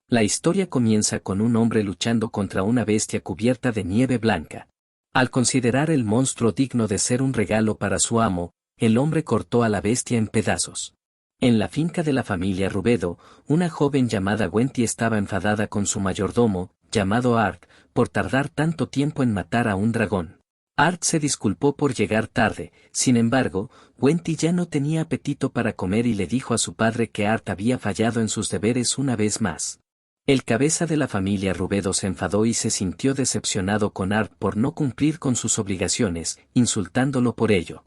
La historia comienza con un hombre luchando contra una bestia cubierta de nieve blanca. Al considerar el monstruo digno de ser un regalo para su amo, el hombre cortó a la bestia en pedazos. En la finca de la familia Rubedo, una joven llamada Gwenty estaba enfadada con su mayordomo, llamado Art, por tardar tanto tiempo en matar a un dragón. Art se disculpó por llegar tarde, sin embargo, Gwenty ya no tenía apetito para comer y le dijo a su padre que Art había fallado en sus deberes una vez más. El cabeza de la familia Rubedo se enfadó y se sintió decepcionado con Art por no cumplir con sus obligaciones, insultándolo por ello.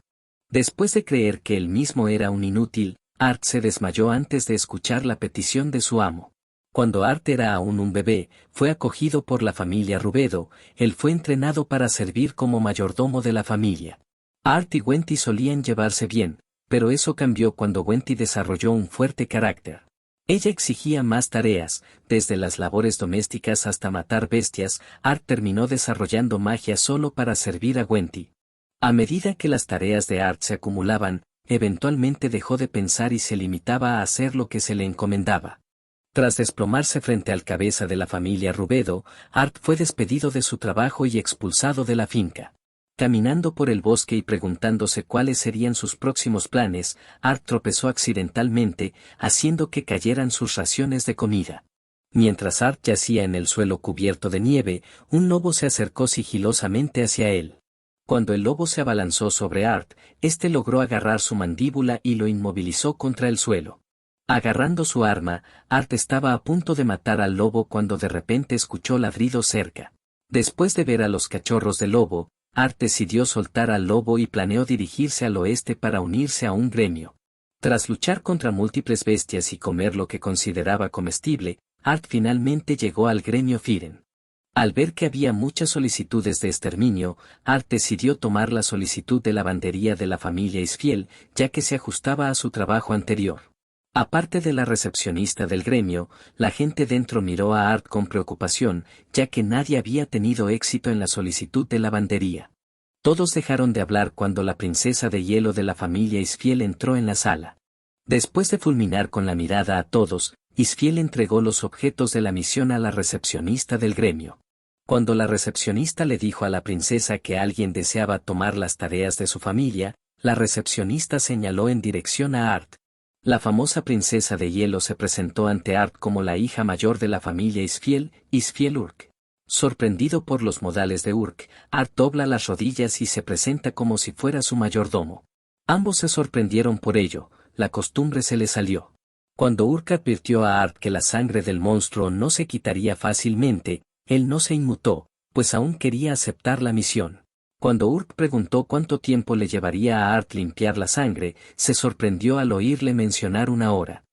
Después de creer que él mismo era un inútil, Art se desmayó antes de escuchar la petición de su amo. Cuando Art era aún un bebé, fue acogido por la familia Rubedo, él fue entrenado para servir como mayordomo de la familia. Art y Gwenty solían llevarse bien, pero eso cambió cuando Gwenty desarrolló un fuerte carácter. Ella exigía más tareas, desde las labores domésticas hasta matar bestias. Art terminó desarrollando magia solo para servir a Gwenty. A medida que las tareas de Art se acumulaban, eventualmente dejó de pensar y se limitaba a hacer lo que se le encomendaba. Tras desplomarse frente al cabeza de la familia Rubedo, Art fue despedido de su trabajo y expulsado de la finca. Caminando por el bosque y preguntándose cuáles serían sus próximos planes, Art tropezó accidentalmente, haciendo que cayeran sus raciones de comida. Mientras Art yacía en el suelo cubierto de nieve, un lobo se acercó sigilosamente hacia él. Cuando el lobo se abalanzó sobre Art, este logró agarrar su mandíbula y lo inmovilizó contra el suelo. Agarrando su arma, Art estaba a punto de matar al lobo cuando de repente escuchó ladridos cerca. Después de ver a los cachorros del lobo, Art decidió soltar al lobo y planeó dirigirse al oeste para unirse a un gremio. Tras luchar contra múltiples bestias y comer lo que consideraba comestible, Art finalmente llegó al gremio Firen. Al ver que había muchas solicitudes de exterminio, Art decidió tomar la solicitud de lavandería de la familia Isfiel, ya que se ajustaba a su trabajo anterior. Aparte de la recepcionista del gremio, la gente dentro miró a Art con preocupación, ya que nadie había tenido éxito en la solicitud de lavandería. Todos dejaron de hablar cuando la princesa de hielo de la familia Isfiel entró en la sala. Después de fulminar con la mirada a todos, Isfiel entregó los objetos de la misión a la recepcionista del gremio. Cuando la recepcionista le dijo a la princesa que alguien deseaba tomar las tareas de su familia, la recepcionista señaló en dirección a Art. La famosa princesa de hielo se presentó ante Art como la hija mayor de la familia Isfiel, Isfiel Urk. Sorprendido por los modales de Urk, Art dobla las rodillas y se presenta como si fuera su mayordomo. Ambos se sorprendieron por ello, la costumbre se le salió. Cuando Urk advirtió a Art que la sangre del monstruo no se quitaría fácilmente, él no se inmutó, pues aún quería aceptar la misión. Cuando Urk preguntó cuánto tiempo le llevaría a Art limpiar la sangre, se sorprendió al oírle mencionar una hora.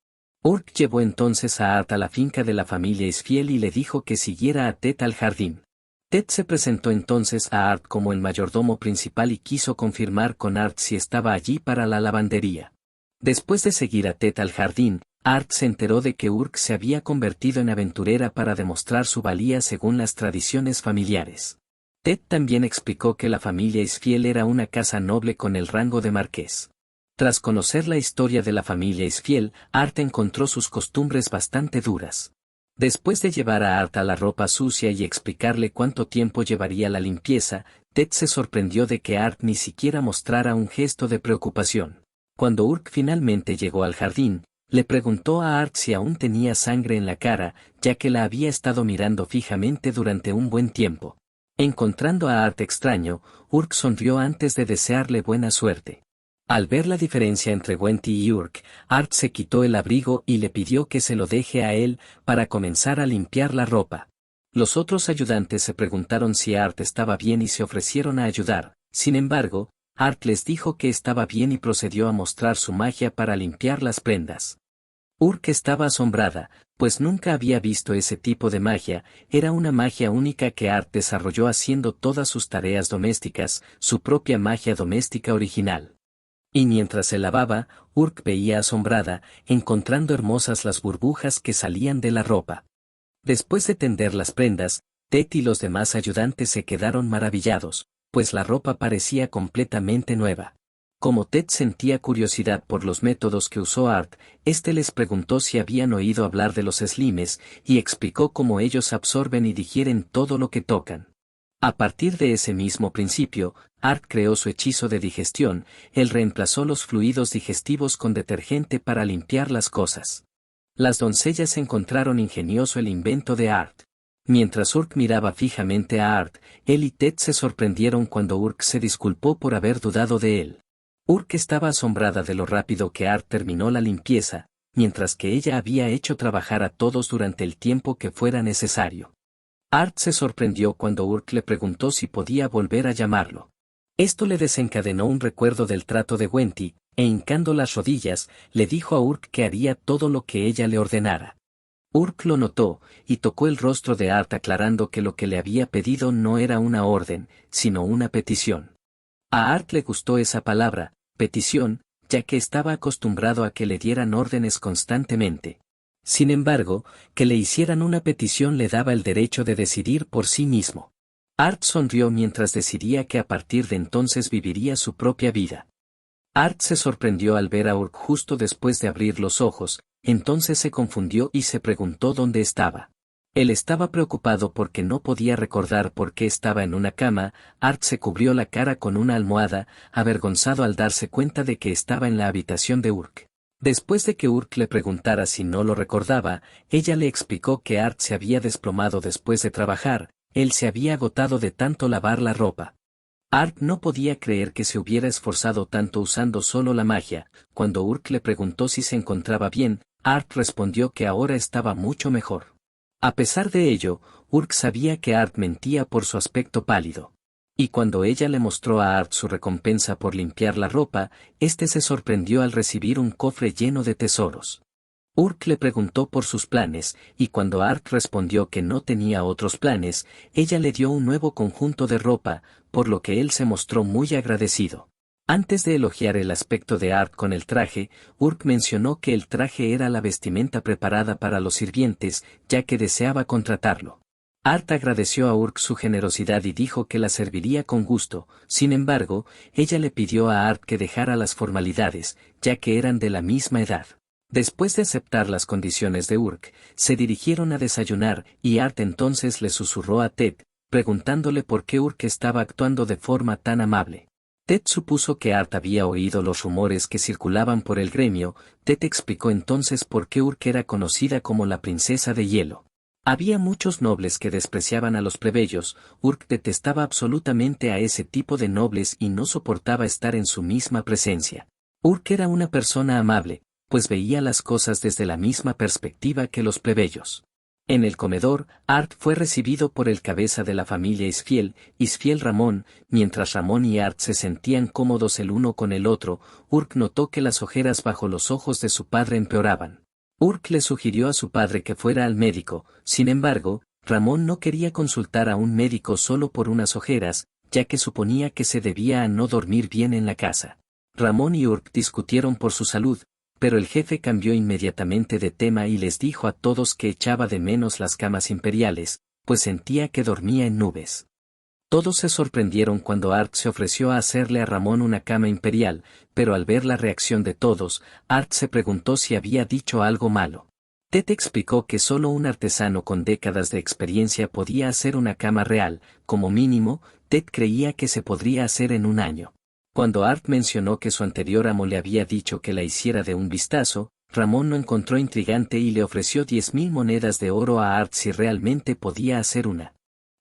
Urk llevó entonces a Art a la finca de la familia Isfiel y le dijo que siguiera a Ted al jardín. Ted se presentó entonces a Art como el mayordomo principal y quiso confirmar con Art si estaba allí para la lavandería. Después de seguir a Ted al jardín, Art se enteró de que Urk se había convertido en aventurera para demostrar su valía según las tradiciones familiares. Ted también explicó que la familia Isfiel era una casa noble con el rango de marqués. Tras conocer la historia de la familia Isfiel, Art encontró sus costumbres bastante duras. Después de llevar a Art a la ropa sucia y explicarle cuánto tiempo llevaría la limpieza, Ted se sorprendió de que Art ni siquiera mostrara un gesto de preocupación. Cuando Urk finalmente llegó al jardín, le preguntó a Art si aún tenía sangre en la cara, ya que la había estado mirando fijamente durante un buen tiempo. Encontrando a Art extraño, Urk sonrió antes de desearle buena suerte. Al ver la diferencia entre Gwenty y Urk, Art se quitó el abrigo y le pidió que se lo deje a él para comenzar a limpiar la ropa. Los otros ayudantes se preguntaron si Art estaba bien y se ofrecieron a ayudar. Sin embargo, Art les dijo que estaba bien y procedió a mostrar su magia para limpiar las prendas. Urk estaba asombrada, pues nunca había visto ese tipo de magia. Era una magia única que Art desarrolló haciendo todas sus tareas domésticas, su propia magia doméstica original. Y mientras se lavaba, Urk veía asombrada, encontrando hermosas las burbujas que salían de la ropa. Después de tender las prendas, Ted y los demás ayudantes se quedaron maravillados, pues la ropa parecía completamente nueva. Como Ted sentía curiosidad por los métodos que usó Art, este les preguntó si habían oído hablar de los slimes, y explicó cómo ellos absorben y digieren todo lo que tocan. A partir de ese mismo principio, Art creó su hechizo de digestión. Él reemplazó los fluidos digestivos con detergente para limpiar las cosas. Las doncellas encontraron ingenioso el invento de Art. Mientras Urk miraba fijamente a Art, él y Ted se sorprendieron cuando Urk se disculpó por haber dudado de él. Urk estaba asombrada de lo rápido que Art terminó la limpieza, mientras que ella había hecho trabajar a todos durante el tiempo que fuera necesario. Art se sorprendió cuando Urk le preguntó si podía volver a llamarlo. Esto le desencadenó un recuerdo del trato de Gwenty, e hincando las rodillas, le dijo a Urk que haría todo lo que ella le ordenara. Urk lo notó, y tocó el rostro de Art aclarando que lo que le había pedido no era una orden, sino una petición. A Art le gustó esa palabra, petición, ya que estaba acostumbrado a que le dieran órdenes constantemente. Sin embargo, que le hicieran una petición le daba el derecho de decidir por sí mismo. Art sonrió mientras decidía que a partir de entonces viviría su propia vida. Art se sorprendió al ver a Urk justo después de abrir los ojos, entonces se confundió y se preguntó dónde estaba. Él estaba preocupado porque no podía recordar por qué estaba en una cama. Art se cubrió la cara con una almohada, avergonzado al darse cuenta de que estaba en la habitación de Urk. Después de que Urk le preguntara si no lo recordaba, ella le explicó que Art se había desplomado después de trabajar, él se había agotado de tanto lavar la ropa. Art no podía creer que se hubiera esforzado tanto usando solo la magia. Cuando Urk le preguntó si se encontraba bien, Art respondió que ahora estaba mucho mejor. A pesar de ello, Urk sabía que Art mentía por su aspecto pálido. Y cuando ella le mostró a Art su recompensa por limpiar la ropa, este se sorprendió al recibir un cofre lleno de tesoros. Urk le preguntó por sus planes, y cuando Art respondió que no tenía otros planes, ella le dio un nuevo conjunto de ropa, por lo que él se mostró muy agradecido. Antes de elogiar el aspecto de Art con el traje, Urk mencionó que el traje era la vestimenta preparada para los sirvientes, ya que deseaba contratarlo. Art agradeció a Urk su generosidad y dijo que la serviría con gusto. Sin embargo, ella le pidió a Art que dejara las formalidades, ya que eran de la misma edad. Después de aceptar las condiciones de Urk, se dirigieron a desayunar, y Art entonces le susurró a Ted, preguntándole por qué Urk estaba actuando de forma tan amable. Ted supuso que Art había oído los rumores que circulaban por el gremio. Ted explicó entonces por qué Urk era conocida como la princesa de hielo. Había muchos nobles que despreciaban a los plebeyos. Urk detestaba absolutamente a ese tipo de nobles y no soportaba estar en su misma presencia. Urk era una persona amable, pues veía las cosas desde la misma perspectiva que los plebeyos. En el comedor, Art fue recibido por el cabeza de la familia Isfiel Ramón. Mientras Ramón y Art se sentían cómodos el uno con el otro, Urk notó que las ojeras bajo los ojos de su padre empeoraban. Urk le sugirió a su padre que fuera al médico. Sin embargo, Ramón no quería consultar a un médico solo por unas ojeras, ya que suponía que se debía a no dormir bien en la casa. Ramón y Urk discutieron por su salud, pero el jefe cambió inmediatamente de tema y les dijo a todos que echaba de menos las camas imperiales, pues sentía que dormía en nubes. Todos se sorprendieron cuando Art se ofreció a hacerle a Ramón una cama imperial, pero al ver la reacción de todos, Art se preguntó si había dicho algo malo. Ted explicó que solo un artesano con décadas de experiencia podía hacer una cama real. Como mínimo, Ted creía que se podría hacer en un año. Cuando Art mencionó que su anterior amo le había dicho que la hiciera de un vistazo, Ramón lo encontró intrigante y le ofreció 10,000 monedas de oro a Art si realmente podía hacer una.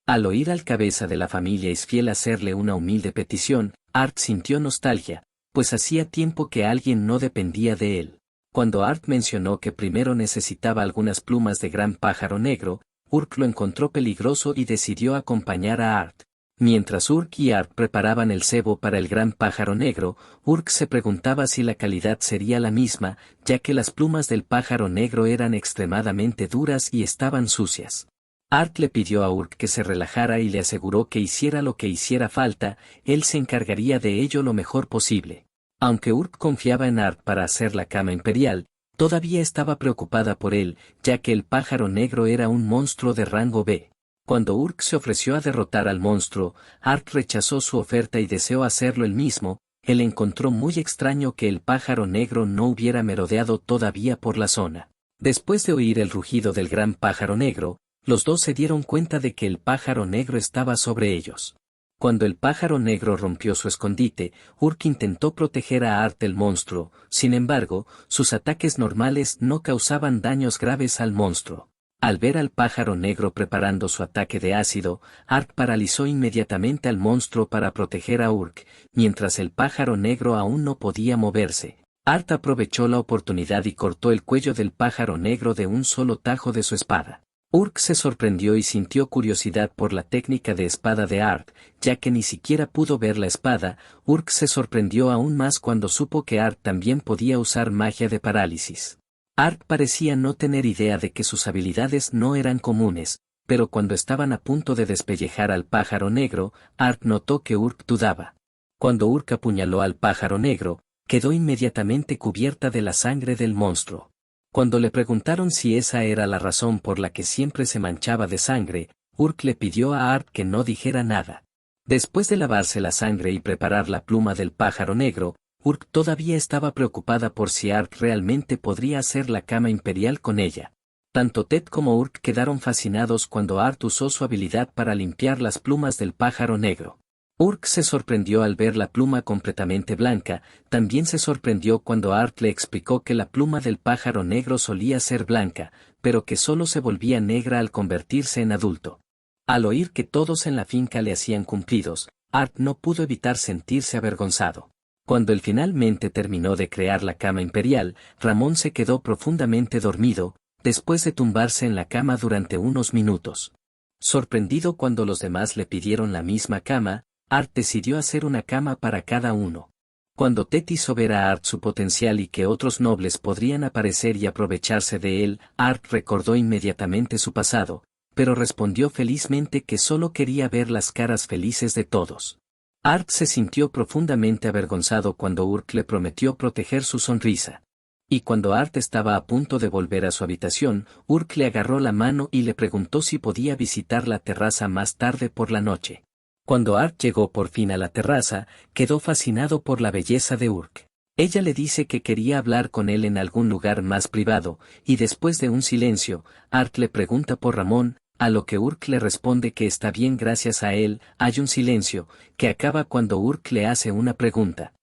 Al oír al cabeza de la familia Isfiel hacerle una humilde petición, Art sintió nostalgia, pues hacía tiempo que alguien no dependía de él. Cuando Art mencionó que primero necesitaba algunas plumas de gran pájaro negro, Urk lo encontró peligroso y decidió acompañar a Art. Mientras Urk y Art preparaban el cebo para el gran pájaro negro, Urk se preguntaba si la calidad sería la misma, ya que las plumas del pájaro negro eran extremadamente duras y estaban sucias. Art le pidió a Urk que se relajara y le aseguró que hiciera lo que hiciera falta, él se encargaría de ello lo mejor posible. Aunque Urk confiaba en Art para hacer la cama imperial, todavía estaba preocupada por él, ya que el pájaro negro era un monstruo de rango B. Cuando Urk se ofreció a derrotar al monstruo, Art rechazó su oferta y deseó hacerlo él mismo. él encontró muy extraño que el pájaro negro no hubiera merodeado todavía por la zona. Después de oír el rugido del gran pájaro negro, los dos se dieron cuenta de que el pájaro negro estaba sobre ellos. Cuando el pájaro negro rompió su escondite, Urk intentó proteger a Art del monstruo, sin embargo, sus ataques normales no causaban daños graves al monstruo. Al ver al pájaro negro preparando su ataque de ácido, Art paralizó inmediatamente al monstruo para proteger a Urk, mientras el pájaro negro aún no podía moverse. Art aprovechó la oportunidad y cortó el cuello del pájaro negro de un solo tajo de su espada. Urk se sorprendió y sintió curiosidad por la técnica de espada de Art, ya que ni siquiera pudo ver la espada. Urk se sorprendió aún más cuando supo que Art también podía usar magia de parálisis. Art parecía no tener idea de que sus habilidades no eran comunes, pero cuando estaban a punto de despellejar al pájaro negro, Art notó que Urk dudaba. Cuando Urk apuñaló al pájaro negro, quedó inmediatamente cubierta de la sangre del monstruo. Cuando le preguntaron si esa era la razón por la que siempre se manchaba de sangre, Urk le pidió a Art que no dijera nada. Después de lavarse la sangre y preparar la pluma del pájaro negro, Urk todavía estaba preocupada por si Art realmente podría hacer la cama imperial con ella. Tanto Ted como Urk quedaron fascinados cuando Art usó su habilidad para limpiar las plumas del pájaro negro. Urk se sorprendió al ver la pluma completamente blanca, también se sorprendió cuando Art le explicó que la pluma del pájaro negro solía ser blanca, pero que solo se volvía negra al convertirse en adulto. Al oír que todos en la finca le hacían cumplidos, Art no pudo evitar sentirse avergonzado. Cuando él finalmente terminó de crear la cama imperial, Ramón se quedó profundamente dormido, después de tumbarse en la cama durante unos minutos. Sorprendido cuando los demás le pidieron la misma cama, Art decidió hacer una cama para cada uno. Cuando Ted hizo ver a Art su potencial y que otros nobles podrían aparecer y aprovecharse de él, Art recordó inmediatamente su pasado, pero respondió felizmente que solo quería ver las caras felices de todos. Art se sintió profundamente avergonzado cuando Urk le prometió proteger su sonrisa. Y cuando Art estaba a punto de volver a su habitación, Urk le agarró la mano y le preguntó si podía visitar la terraza más tarde por la noche. Cuando Art llegó por fin a la terraza, quedó fascinado por la belleza de Urk. Ella le dice que quería hablar con él en algún lugar más privado, y después de un silencio, Art le pregunta por Ramón, a lo que Urk le responde que está bien gracias a él. Hay un silencio, que acaba cuando Urk le hace una pregunta.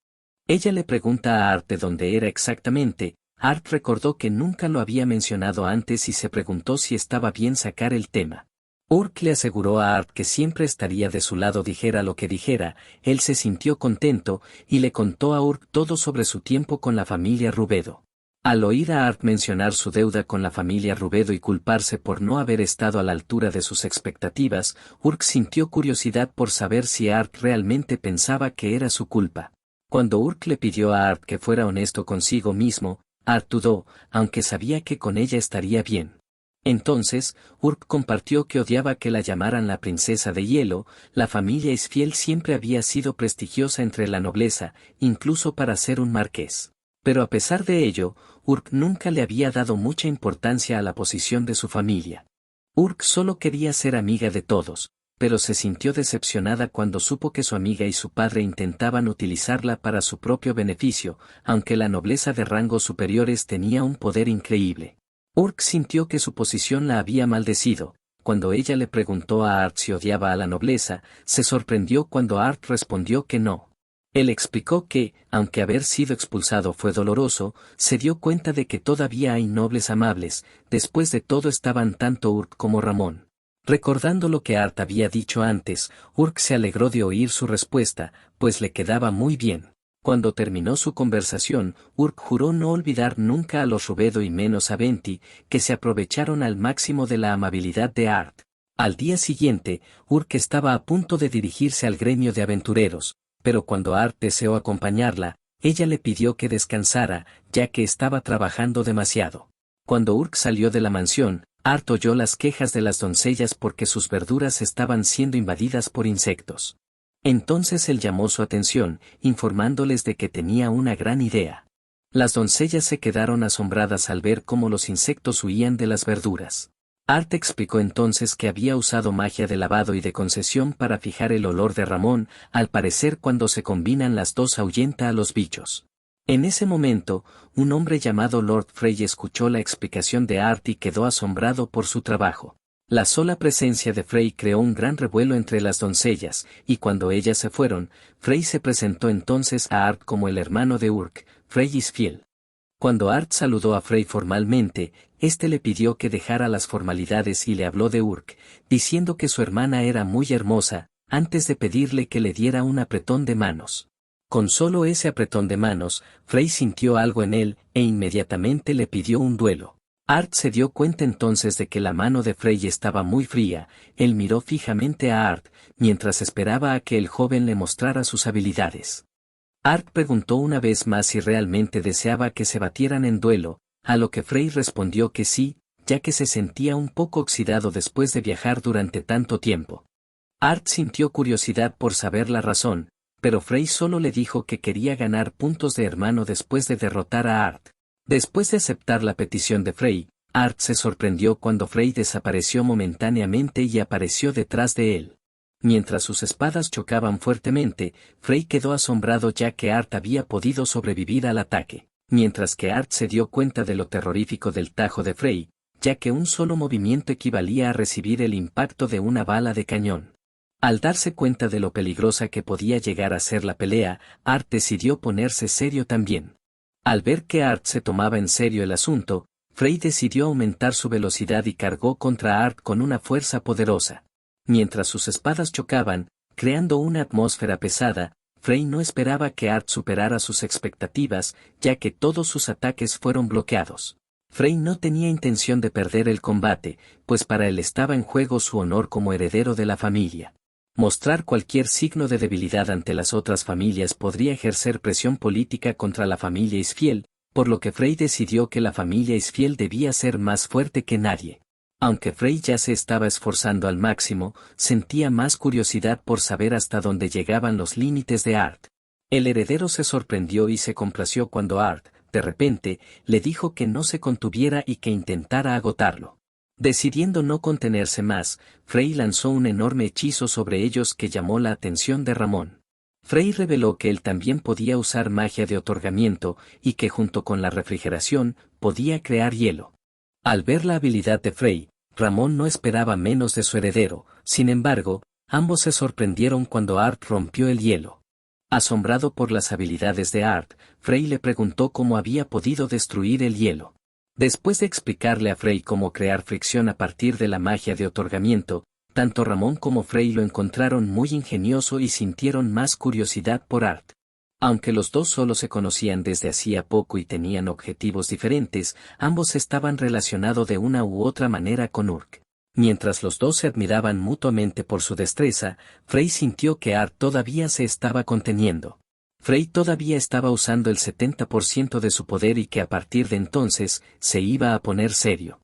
Ella le pregunta a Art de dónde era exactamente. Art recordó que nunca lo había mencionado antes y se preguntó si estaba bien sacar el tema. Urk le aseguró a Art que siempre estaría de su lado dijera lo que dijera. Él se sintió contento, y le contó a Urk todo sobre su tiempo con la familia Rubedo. Al oír a Art mencionar su deuda con la familia Rubedo y culparse por no haber estado a la altura de sus expectativas, Urk sintió curiosidad por saber si Art realmente pensaba que era su culpa. Cuando Urk le pidió a Art que fuera honesto consigo mismo, Art dudó, aunque sabía que con ella estaría bien. Entonces, Urk compartió que odiaba que la llamaran la princesa de hielo. La familia Isfiel siempre había sido prestigiosa entre la nobleza, incluso para ser un marqués. Pero a pesar de ello, Urk nunca le había dado mucha importancia a la posición de su familia. Urk solo quería ser amiga de todos, pero se sintió decepcionada cuando supo que su amiga y su padre intentaban utilizarla para su propio beneficio, aunque la nobleza de rangos superiores tenía un poder increíble. Urk sintió que su posición la había maldecido. Cuando ella le preguntó a Art si odiaba a la nobleza, se sorprendió cuando Art respondió que no. Él explicó que, aunque haber sido expulsado fue doloroso, se dio cuenta de que todavía hay nobles amables. Después de todo estaban tanto Urk como Ramón. Recordando lo que Art había dicho antes, Urk se alegró de oír su respuesta, pues le quedaba muy bien. Cuando terminó su conversación, Urk juró no olvidar nunca a los Rubedo y menos a Venti, que se aprovecharon al máximo de la amabilidad de Art. Al día siguiente, Urk estaba a punto de dirigirse al gremio de aventureros, pero cuando Art deseó acompañarla, ella le pidió que descansara, ya que estaba trabajando demasiado. Cuando Urk salió de la mansión, Art oyó las quejas de las doncellas porque sus verduras estaban siendo invadidas por insectos. Entonces él llamó su atención, informándoles de que tenía una gran idea. Las doncellas se quedaron asombradas al ver cómo los insectos huían de las verduras. Art explicó entonces que había usado magia de lavado y de concesión para fijar el olor de Ramón, al parecer cuando se combinan las dos ahuyenta a los bichos. En ese momento, un hombre llamado Lord Frey escuchó la explicación de Art y quedó asombrado por su trabajo. La sola presencia de Frey creó un gran revuelo entre las doncellas, y cuando ellas se fueron, Frey se presentó entonces a Art como el hermano de Urk, Frey Isfiel. Cuando Art saludó a Frey formalmente, éste le pidió que dejara las formalidades y le habló de Urk, diciendo que su hermana era muy hermosa, antes de pedirle que le diera un apretón de manos. Con solo ese apretón de manos, Frey sintió algo en él, e inmediatamente le pidió un duelo. Art se dio cuenta entonces de que la mano de Frey estaba muy fría. Él miró fijamente a Art, mientras esperaba a que el joven le mostrara sus habilidades. Art preguntó una vez más si realmente deseaba que se batieran en duelo, a lo que Frey respondió que sí, ya que se sentía un poco oxidado después de viajar durante tanto tiempo. Art sintió curiosidad por saber la razón, pero Frey solo le dijo que quería ganar puntos de hermano después de derrotar a Art. Después de aceptar la petición de Frey, Art se sorprendió cuando Frey desapareció momentáneamente y apareció detrás de él. Mientras sus espadas chocaban fuertemente, Frey quedó asombrado ya que Art había podido sobrevivir al ataque, mientras que Art se dio cuenta de lo terrorífico del tajo de Frey, ya que un solo movimiento equivalía a recibir el impacto de una bala de cañón. Al darse cuenta de lo peligrosa que podía llegar a ser la pelea, Art decidió ponerse serio también. Al ver que Art se tomaba en serio el asunto, Frey decidió aumentar su velocidad y cargó contra Art con una fuerza poderosa. Mientras sus espadas chocaban, creando una atmósfera pesada, Frey no esperaba que Art superara sus expectativas, ya que todos sus ataques fueron bloqueados. Frey no tenía intención de perder el combate, pues para él estaba en juego su honor como heredero de la familia. Mostrar cualquier signo de debilidad ante las otras familias podría ejercer presión política contra la familia Isfiel, por lo que Frey decidió que la familia Isfiel debía ser más fuerte que nadie. Aunque Frey ya se estaba esforzando al máximo, sentía más curiosidad por saber hasta dónde llegaban los límites de Art. El heredero se sorprendió y se complació cuando Art, de repente, le dijo que no se contuviera y que intentara agotarlo. Decidiendo no contenerse más, Frey lanzó un enorme hechizo sobre ellos que llamó la atención de Ramón. Frey reveló que él también podía usar magia de otorgamiento y que junto con la refrigeración, podía crear hielo. Al ver la habilidad de Frey, Ramón no esperaba menos de su heredero, sin embargo, ambos se sorprendieron cuando Art rompió el hielo. Asombrado por las habilidades de Art, Frey le preguntó cómo había podido destruir el hielo. Después de explicarle a Frey cómo crear fricción a partir de la magia de otorgamiento, tanto Ramón como Frey lo encontraron muy ingenioso y sintieron más curiosidad por Art. Aunque los dos solo se conocían desde hacía poco y tenían objetivos diferentes, ambos estaban relacionados de una u otra manera con Urk. Mientras los dos se admiraban mutuamente por su destreza, Frey sintió que Art todavía se estaba conteniendo. Frey todavía estaba usando el 70% de su poder y que a partir de entonces, se iba a poner serio.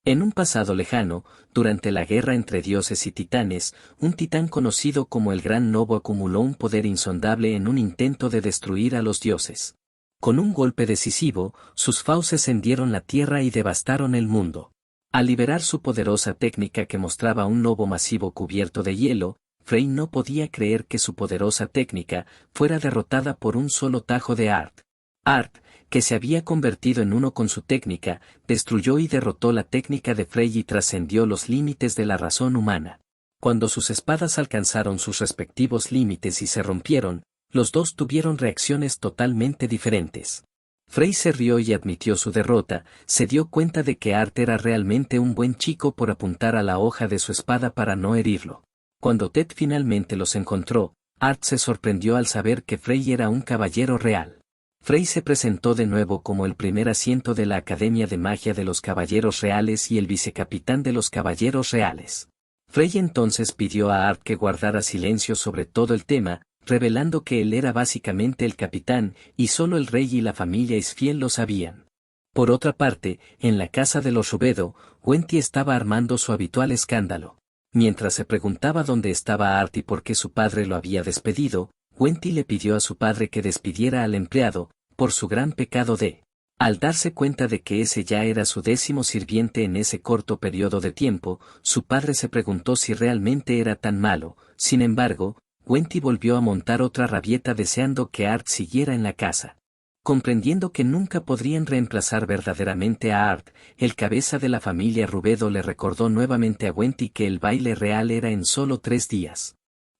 En un pasado lejano, durante la guerra entre dioses y titanes, un titán conocido como el Gran Lobo acumuló un poder insondable en un intento de destruir a los dioses. Con un golpe decisivo, sus fauces hendieron la tierra y devastaron el mundo. Al liberar su poderosa técnica que mostraba un lobo masivo cubierto de hielo, Frey no podía creer que su poderosa técnica fuera derrotada por un solo tajo de Art. Art, que se había convertido en uno con su técnica, destruyó y derrotó la técnica de Frey y trascendió los límites de la razón humana. Cuando sus espadas alcanzaron sus respectivos límites y se rompieron, los dos tuvieron reacciones totalmente diferentes. Frey se rió y admitió su derrota, se dio cuenta de que Art era realmente un buen chico por apuntar a la hoja de su espada para no herirlo. Cuando Ted finalmente los encontró, Art se sorprendió al saber que Frey era un caballero real. Frey se presentó de nuevo como el primer asiento de la Academia de Magia de los Caballeros Reales y el vicecapitán de los Caballeros Reales. Frey entonces pidió a Art que guardara silencio sobre todo el tema, revelando que él era básicamente el capitán, y solo el rey y la familia Isfiel lo sabían. Por otra parte, en la casa de los Rubedo, Gwenty estaba armando su habitual escándalo. Mientras se preguntaba dónde estaba Art y por qué su padre lo había despedido, Gwenty le pidió a su padre que despidiera al empleado, por su gran pecado de Al darse cuenta de que ese ya era su 10º sirviente en ese corto periodo de tiempo, su padre se preguntó si realmente era tan malo. Sin embargo, Gwenty volvió a montar otra rabieta deseando que Art siguiera en la casa. Comprendiendo que nunca podrían reemplazar verdaderamente a Art, el cabeza de la familia Rubedo le recordó nuevamente a Gwenty que el baile real era en solo 3 días.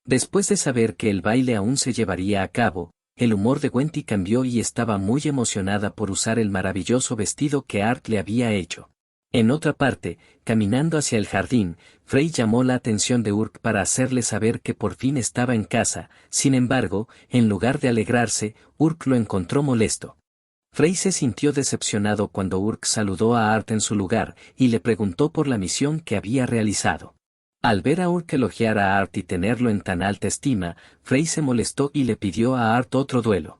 Después de saber que el baile aún se llevaría a cabo, el humor de Gwenty cambió y estaba muy emocionada por usar el maravilloso vestido que Art le había hecho. En otra parte, caminando hacia el jardín, Frey llamó la atención de Urk para hacerle saber que por fin estaba en casa. Sin embargo, en lugar de alegrarse, Urk lo encontró molesto. Frey se sintió decepcionado cuando Urk saludó a Art en su lugar y le preguntó por la misión que había realizado. Al ver a Urk elogiar a Art y tenerlo en tan alta estima, Frey se molestó y le pidió a Art otro duelo.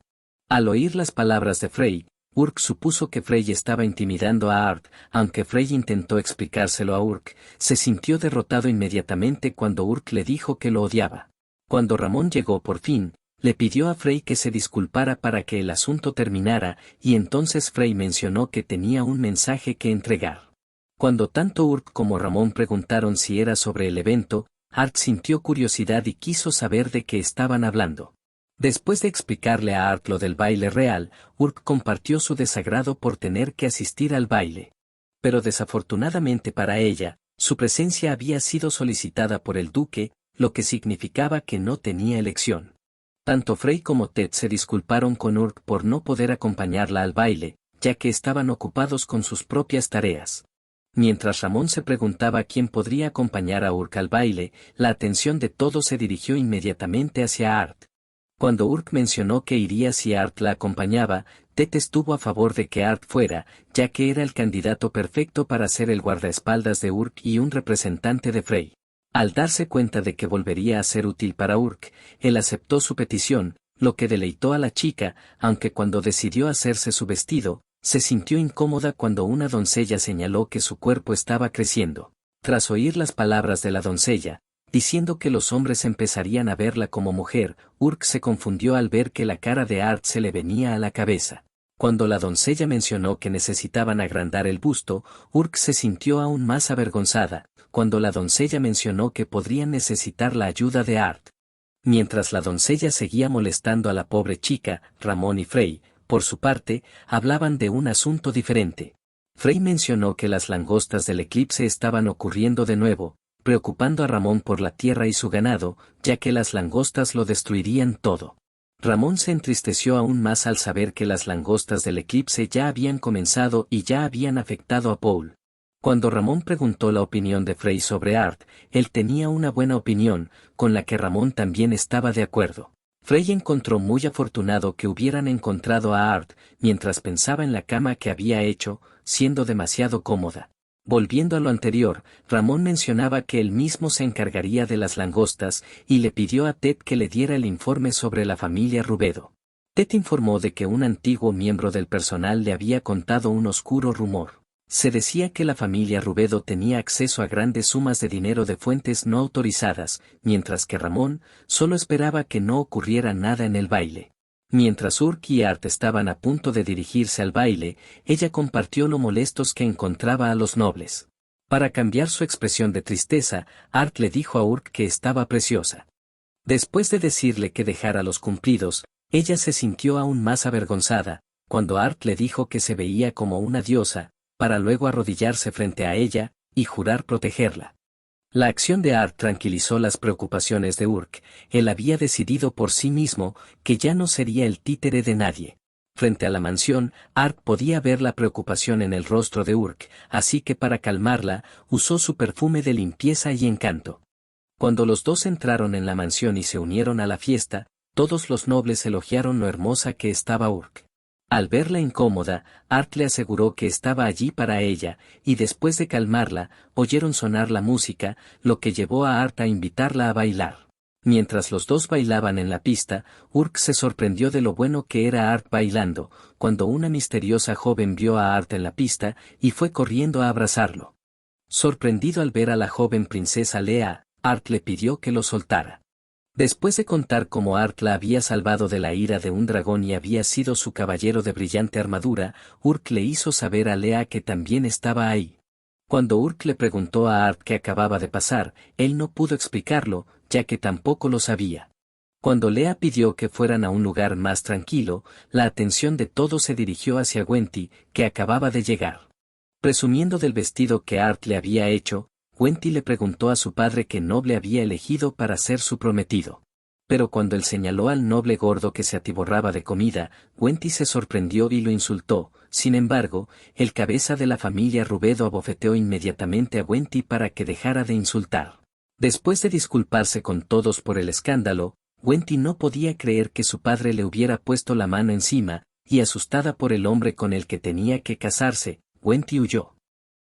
Al oír las palabras de Frey, Urk supuso que Frey estaba intimidando a Art. Aunque Frey intentó explicárselo a Urk, se sintió derrotado inmediatamente cuando Urk le dijo que lo odiaba. Cuando Ramón llegó por fin, le pidió a Frey que se disculpara para que el asunto terminara, y entonces Frey mencionó que tenía un mensaje que entregar. Cuando tanto Urk como Ramón preguntaron si era sobre el evento, Art sintió curiosidad y quiso saber de qué estaban hablando. Después de explicarle a Art lo del baile real, Urk compartió su desagrado por tener que asistir al baile. Pero desafortunadamente para ella, su presencia había sido solicitada por el duque, lo que significaba que no tenía elección. Tanto Frey como Ted se disculparon con Urk por no poder acompañarla al baile, ya que estaban ocupados con sus propias tareas. Mientras Ramón se preguntaba quién podría acompañar a Urk al baile, la atención de todos se dirigió inmediatamente hacia Art. Cuando Urk mencionó que iría si Art la acompañaba, Ted estuvo a favor de que Art fuera, ya que era el candidato perfecto para ser el guardaespaldas de Urk y un representante de Frey. Al darse cuenta de que volvería a ser útil para Urk, él aceptó su petición, lo que deleitó a la chica, aunque cuando decidió hacerse su vestido, se sintió incómoda cuando una doncella señaló que su cuerpo estaba creciendo. Tras oír las palabras de la doncella, diciendo que los hombres empezarían a verla como mujer, Urk se confundió al ver que la cara de Art se le venía a la cabeza. Cuando la doncella mencionó que necesitaban agrandar el busto, Urk se sintió aún más avergonzada, cuando la doncella mencionó que podrían necesitar la ayuda de Art. Mientras la doncella seguía molestando a la pobre chica, Ramón y Frey, por su parte, hablaban de un asunto diferente. Frey mencionó que las langostas del eclipse estaban ocurriendo de nuevo, preocupando a Ramón por la tierra y su ganado, ya que las langostas lo destruirían todo. Ramón se entristeció aún más al saber que las langostas del eclipse ya habían comenzado y ya habían afectado a Paul. Cuando Ramón preguntó la opinión de Frey sobre Art, él tenía una buena opinión, con la que Ramón también estaba de acuerdo. Frey encontró muy afortunado que hubieran encontrado a Art, mientras pensaba en la cama que había hecho, siendo demasiado cómoda. Volviendo a lo anterior, Ramón mencionaba que él mismo se encargaría de las langostas, y le pidió a Ted que le diera el informe sobre la familia Rubedo. Ted informó de que un antiguo miembro del personal le había contado un oscuro rumor. Se decía que la familia Rubedo tenía acceso a grandes sumas de dinero de fuentes no autorizadas, mientras que Ramón solo esperaba que no ocurriera nada en el baile. Mientras Urk y Art estaban a punto de dirigirse al baile, ella compartió lo molestos que encontraba a los nobles. Para cambiar su expresión de tristeza, Art le dijo a Urk que estaba preciosa. Después de decirle que dejara los cumplidos, ella se sintió aún más avergonzada, cuando Art le dijo que se veía como una diosa, para luego arrodillarse frente a ella, y jurar protegerla. La acción de Art tranquilizó las preocupaciones de Urk. Él había decidido por sí mismo que ya no sería el títere de nadie. Frente a la mansión, Art podía ver la preocupación en el rostro de Urk, así que para calmarla, usó su perfume de limpieza y encanto. Cuando los dos entraron en la mansión y se unieron a la fiesta, todos los nobles elogiaron lo hermosa que estaba Urk. Al verla incómoda, Art le aseguró que estaba allí para ella, y después de calmarla, oyeron sonar la música, lo que llevó a Art a invitarla a bailar. Mientras los dos bailaban en la pista, Urk se sorprendió de lo bueno que era Art bailando, cuando una misteriosa joven vio a Art en la pista, y fue corriendo a abrazarlo. Sorprendido al ver a la joven princesa Lea, Art le pidió que lo soltara. Después de contar cómo Art la había salvado de la ira de un dragón y había sido su caballero de brillante armadura, Urk le hizo saber a Lea que también estaba ahí. Cuando Urk le preguntó a Art qué acababa de pasar, él no pudo explicarlo, ya que tampoco lo sabía. Cuando Lea pidió que fueran a un lugar más tranquilo, la atención de todos se dirigió hacia Gwenty, que acababa de llegar. Presumiendo del vestido que Art le había hecho, Gwenty le preguntó a su padre qué noble había elegido para ser su prometido. Pero cuando él señaló al noble gordo que se atiborraba de comida, Gwenty se sorprendió y lo insultó. Sin embargo, el cabeza de la familia Rubedo abofeteó inmediatamente a Gwenty para que dejara de insultar. Después de disculparse con todos por el escándalo, Gwenty no podía creer que su padre le hubiera puesto la mano encima, y asustada por el hombre con el que tenía que casarse, Gwenty huyó.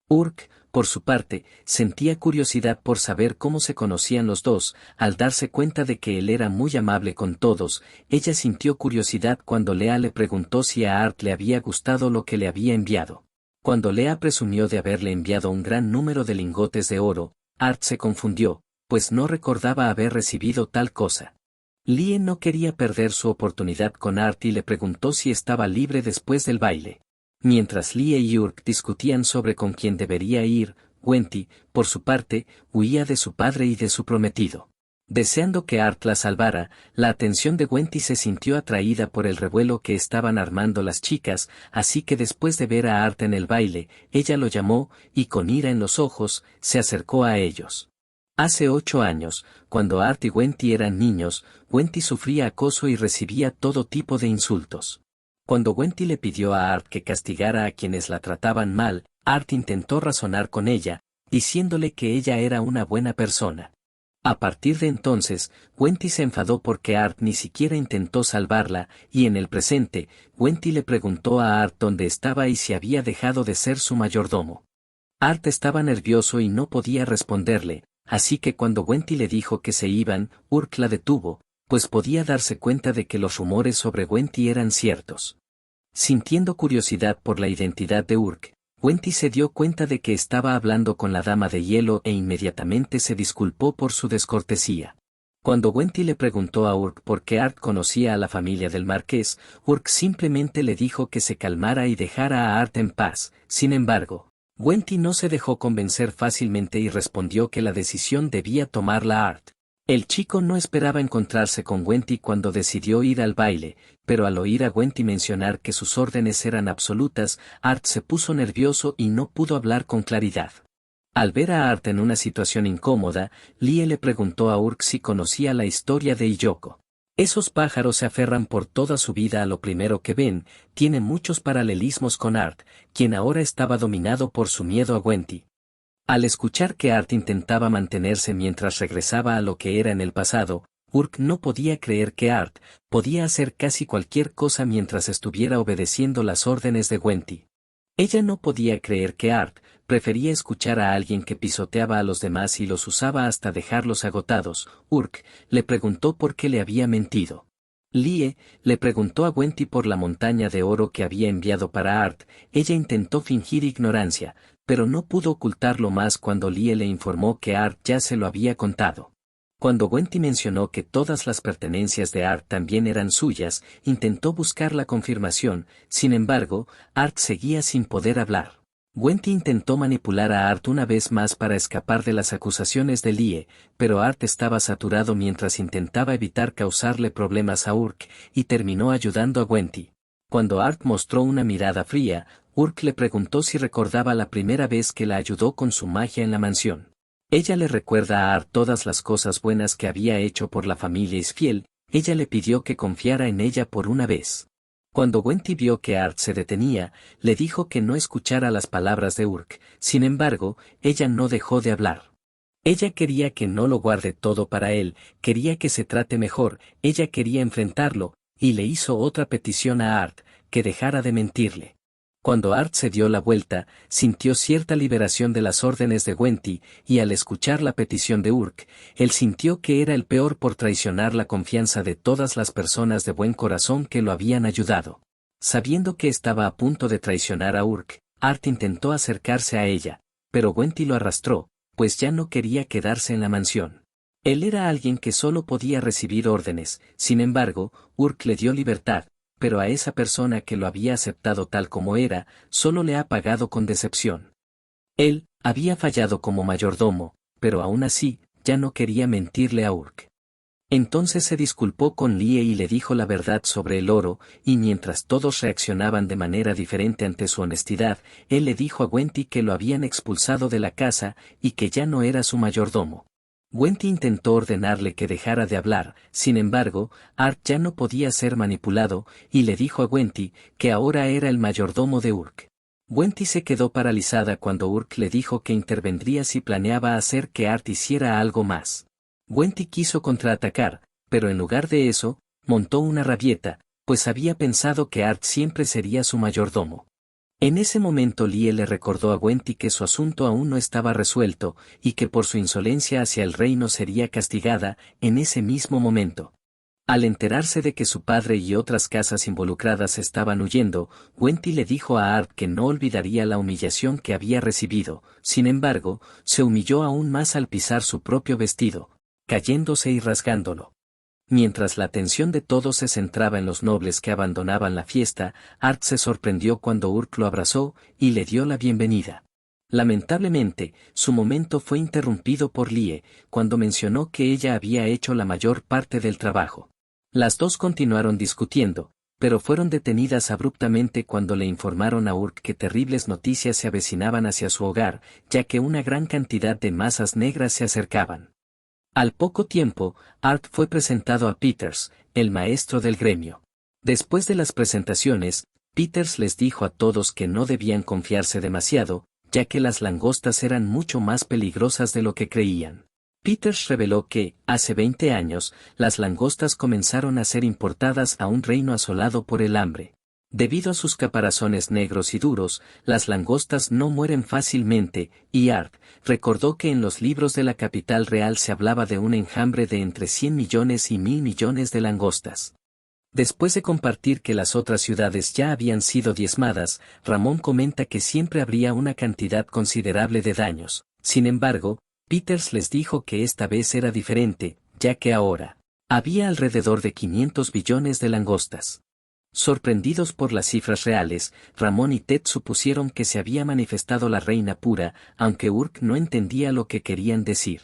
Urk, por su parte, sentía curiosidad por saber cómo se conocían los dos. Al darse cuenta de que él era muy amable con todos, ella sintió curiosidad cuando Lea le preguntó si a Art le había gustado lo que le había enviado. Cuando Lea presumió de haberle enviado un gran número de lingotes de oro, Art se confundió, pues no recordaba haber recibido tal cosa. Lie no quería perder su oportunidad con Art y le preguntó si estaba libre después del baile. Mientras Lie y Urk discutían sobre con quién debería ir, Gwenty, por su parte, huía de su padre y de su prometido. Deseando que Art la salvara, la atención de Gwenty se sintió atraída por el revuelo que estaban armando las chicas, así que después de ver a Art en el baile, ella lo llamó, y con ira en los ojos, se acercó a ellos. Hace 8 años, cuando Art y Gwenty eran niños, Gwenty sufría acoso y recibía todo tipo de insultos. Cuando Gwenty le pidió a Art que castigara a quienes la trataban mal, Art intentó razonar con ella, diciéndole que ella era una buena persona. A partir de entonces, Gwenty se enfadó porque Art ni siquiera intentó salvarla, y en el presente, Gwenty le preguntó a Art dónde estaba y si había dejado de ser su mayordomo. Art estaba nervioso y no podía responderle, así que cuando Gwenty le dijo que se iban, Urk la detuvo, pues podía darse cuenta de que los rumores sobre Gwenty eran ciertos. Sintiendo curiosidad por la identidad de Urk, Gwenty se dio cuenta de que estaba hablando con la dama de hielo e inmediatamente se disculpó por su descortesía. Cuando Gwenty le preguntó a Urk por qué Art conocía a la familia del marqués, Urk simplemente le dijo que se calmara y dejara a Art en paz. Sin embargo, Gwenty no se dejó convencer fácilmente y respondió que la decisión debía tomarla Art. El chico no esperaba encontrarse con Gwenty cuando decidió ir al baile, pero al oír a Gwenty mencionar que sus órdenes eran absolutas, Art se puso nervioso y no pudo hablar con claridad. Al ver a Art en una situación incómoda, Lie le preguntó a Urk si conocía la historia de Hiyoko. Esos pájaros se aferran por toda su vida a lo primero que ven, tiene muchos paralelismos con Art, quien ahora estaba dominado por su miedo a Gwenty. Al escuchar que Art intentaba mantenerse mientras regresaba a lo que era en el pasado, Urk no podía creer que Art podía hacer casi cualquier cosa mientras estuviera obedeciendo las órdenes de Gwenty. Ella no podía creer que Art prefería escuchar a alguien que pisoteaba a los demás y los usaba hasta dejarlos agotados. Urk le preguntó por qué le había mentido. Lie le preguntó a Gwenty por la montaña de oro que había enviado para Art. Ella intentó fingir ignorancia, pero no pudo ocultarlo más cuando Lie le informó que Art ya se lo había contado. Cuando Gwenty mencionó que todas las pertenencias de Art también eran suyas, intentó buscar la confirmación. Sin embargo, Art seguía sin poder hablar. Gwenty intentó manipular a Art una vez más para escapar de las acusaciones de Lie, pero Art estaba saturado mientras intentaba evitar causarle problemas a Urk, y terminó ayudando a Gwenty. Cuando Art mostró una mirada fría, Urk le preguntó si recordaba la primera vez que la ayudó con su magia en la mansión. Ella le recuerda a Art todas las cosas buenas que había hecho por la familia Isfiel. Ella le pidió que confiara en ella por una vez. Cuando Gwenty vio que Art se detenía, le dijo que no escuchara las palabras de Urk. Sin embargo, ella no dejó de hablar. Ella quería que no lo guarde todo para él, quería que se trate mejor, ella quería enfrentarlo, y le hizo otra petición a Art, que dejara de mentirle. Cuando Art se dio la vuelta, sintió cierta liberación de las órdenes de Gwenty, y al escuchar la petición de Urk, él sintió que era el peor por traicionar la confianza de todas las personas de buen corazón que lo habían ayudado. Sabiendo que estaba a punto de traicionar a Urk, Art intentó acercarse a ella, pero Gwenty lo arrastró, pues ya no quería quedarse en la mansión. Él era alguien que solo podía recibir órdenes, sin embargo, Urk le dio libertad, pero a esa persona que lo había aceptado tal como era, solo le ha pagado con decepción. Él había fallado como mayordomo, pero aún así, ya no quería mentirle a Urk. Entonces se disculpó con Lie y le dijo la verdad sobre el oro, y mientras todos reaccionaban de manera diferente ante su honestidad, él le dijo a Gwenty que lo habían expulsado de la casa y que ya no era su mayordomo. Gwenty intentó ordenarle que dejara de hablar, sin embargo, Art ya no podía ser manipulado, y le dijo a Gwenty que ahora era el mayordomo de Urk. Gwenty se quedó paralizada cuando Urk le dijo que intervendría si planeaba hacer que Art hiciera algo más. Gwenty quiso contraatacar, pero en lugar de eso, montó una rabieta, pues había pensado que Art siempre sería su mayordomo. En ese momento Lie le recordó a Gwenty que su asunto aún no estaba resuelto, y que por su insolencia hacia el reino sería castigada, en ese mismo momento. Al enterarse de que su padre y otras casas involucradas estaban huyendo, Gwenty le dijo a Art que no olvidaría la humillación que había recibido, sin embargo, se humilló aún más al pisar su propio vestido, cayéndose y rasgándolo. Mientras la atención de todos se centraba en los nobles que abandonaban la fiesta, Art se sorprendió cuando Urk lo abrazó y le dio la bienvenida. Lamentablemente, su momento fue interrumpido por Lie, cuando mencionó que ella había hecho la mayor parte del trabajo. Las dos continuaron discutiendo, pero fueron detenidas abruptamente cuando le informaron a Urk que terribles noticias se avecinaban hacia su hogar, ya que una gran cantidad de masas negras se acercaban. Al poco tiempo, Art fue presentado a Peters, el maestro del gremio. Después de las presentaciones, Peters les dijo a todos que no debían confiarse demasiado, ya que las langostas eran mucho más peligrosas de lo que creían. Peters reveló que, hace 20 años, las langostas comenzaron a ser importadas a un reino asolado por el hambre. Debido a sus caparazones negros y duros, las langostas no mueren fácilmente, y Art recordó que en los libros de la capital real se hablaba de un enjambre de entre 100 millones y 1000 millones de langostas. Después de compartir que las otras ciudades ya habían sido diezmadas, Ramón comenta que siempre habría una cantidad considerable de daños. Sin embargo, Peters les dijo que esta vez era diferente, ya que ahora había alrededor de 500 billones de langostas. Sorprendidos por las cifras reales, Ramón y Ted supusieron que se había manifestado la reina pura, aunque Urk no entendía lo que querían decir.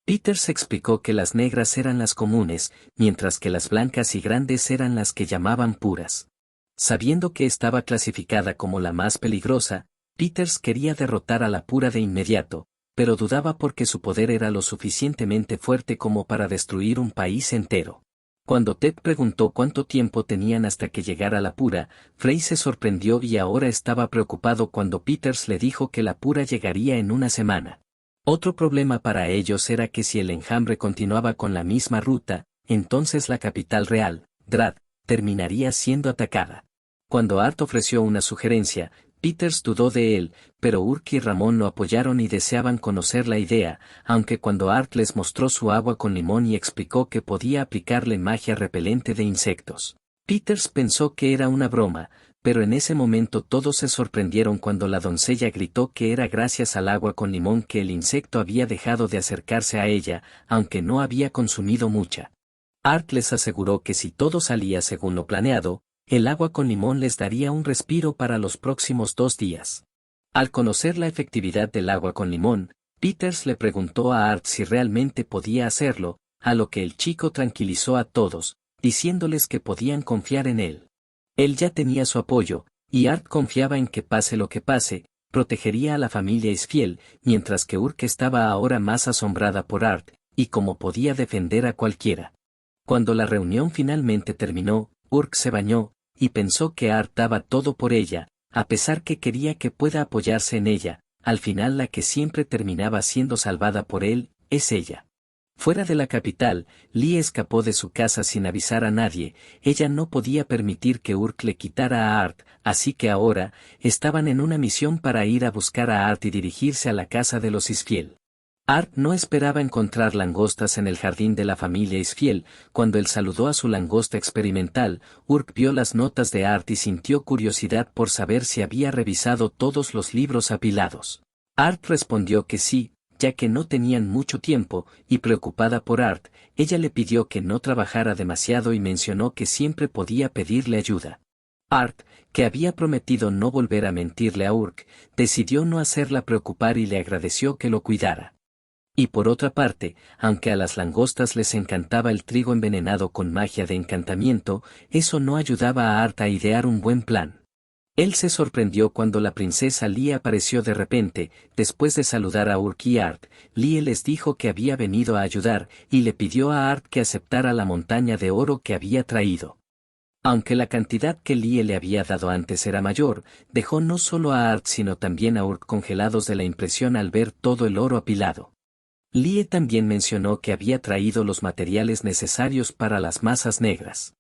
Peters explicó que las negras eran las comunes, mientras que las blancas y grandes eran las que llamaban puras. Sabiendo que estaba clasificada como la más peligrosa, Peters quería derrotar a la pura de inmediato, pero dudaba porque su poder era lo suficientemente fuerte como para destruir un país entero. Cuando Ted preguntó cuánto tiempo tenían hasta que llegara la pura, Frey se sorprendió y ahora estaba preocupado cuando Peters le dijo que la pura llegaría en una semana. Otro problema para ellos era que si el enjambre continuaba con la misma ruta, entonces la capital real, Drad, terminaría siendo atacada. Cuando Art ofreció una sugerencia, Peters dudó de él, pero Urk y Ramón lo apoyaron y deseaban conocer la idea, aunque cuando Art les mostró su agua con limón y explicó que podía aplicarle magia repelente de insectos, Peters pensó que era una broma, pero en ese momento todos se sorprendieron cuando la doncella gritó que era gracias al agua con limón que el insecto había dejado de acercarse a ella, aunque no había consumido mucha. Art les aseguró que si todo salía según lo planeado, el agua con limón les daría un respiro para los próximos 2 días. Al conocer la efectividad del agua con limón, Peters le preguntó a Art si realmente podía hacerlo, a lo que el chico tranquilizó a todos, diciéndoles que podían confiar en él. Él ya tenía su apoyo, y Art confiaba en que pase lo que pase, protegería a la familia Isfiel, mientras que Urk estaba ahora más asombrada por Art, y cómo podía defender a cualquiera. Cuando la reunión finalmente terminó, Urk se bañó, y pensó que Art daba todo por ella, a pesar que quería que pueda apoyarse en ella, al final la que siempre terminaba siendo salvada por él, es ella. Fuera de la capital, Lee escapó de su casa sin avisar a nadie, ella no podía permitir que Urk le quitara a Art, así que ahora, estaban en una misión para ir a buscar a Art y dirigirse a la casa de los Isfiel. Art no esperaba encontrar langostas en el jardín de la familia Isfiel, cuando él saludó a su langosta experimental, Urk vio las notas de Art y sintió curiosidad por saber si había revisado todos los libros apilados. Art respondió que sí, ya que no tenían mucho tiempo, y preocupada por Art, ella le pidió que no trabajara demasiado y mencionó que siempre podía pedirle ayuda. Art, que había prometido no volver a mentirle a Urk, decidió no hacerla preocupar y le agradeció que lo cuidara. Y por otra parte, aunque a las langostas les encantaba el trigo envenenado con magia de encantamiento, eso no ayudaba a Art a idear un buen plan. Él se sorprendió cuando la princesa Lie apareció de repente. Después de saludar a Urk y Art, Lie les dijo que había venido a ayudar, y le pidió a Art que aceptara la montaña de oro que había traído. Aunque la cantidad que Lie le había dado antes era mayor, dejó no solo a Art sino también a Urk congelados de la impresión al ver todo el oro apilado. Lie también mencionó que había traído los materiales necesarios para las masas negras.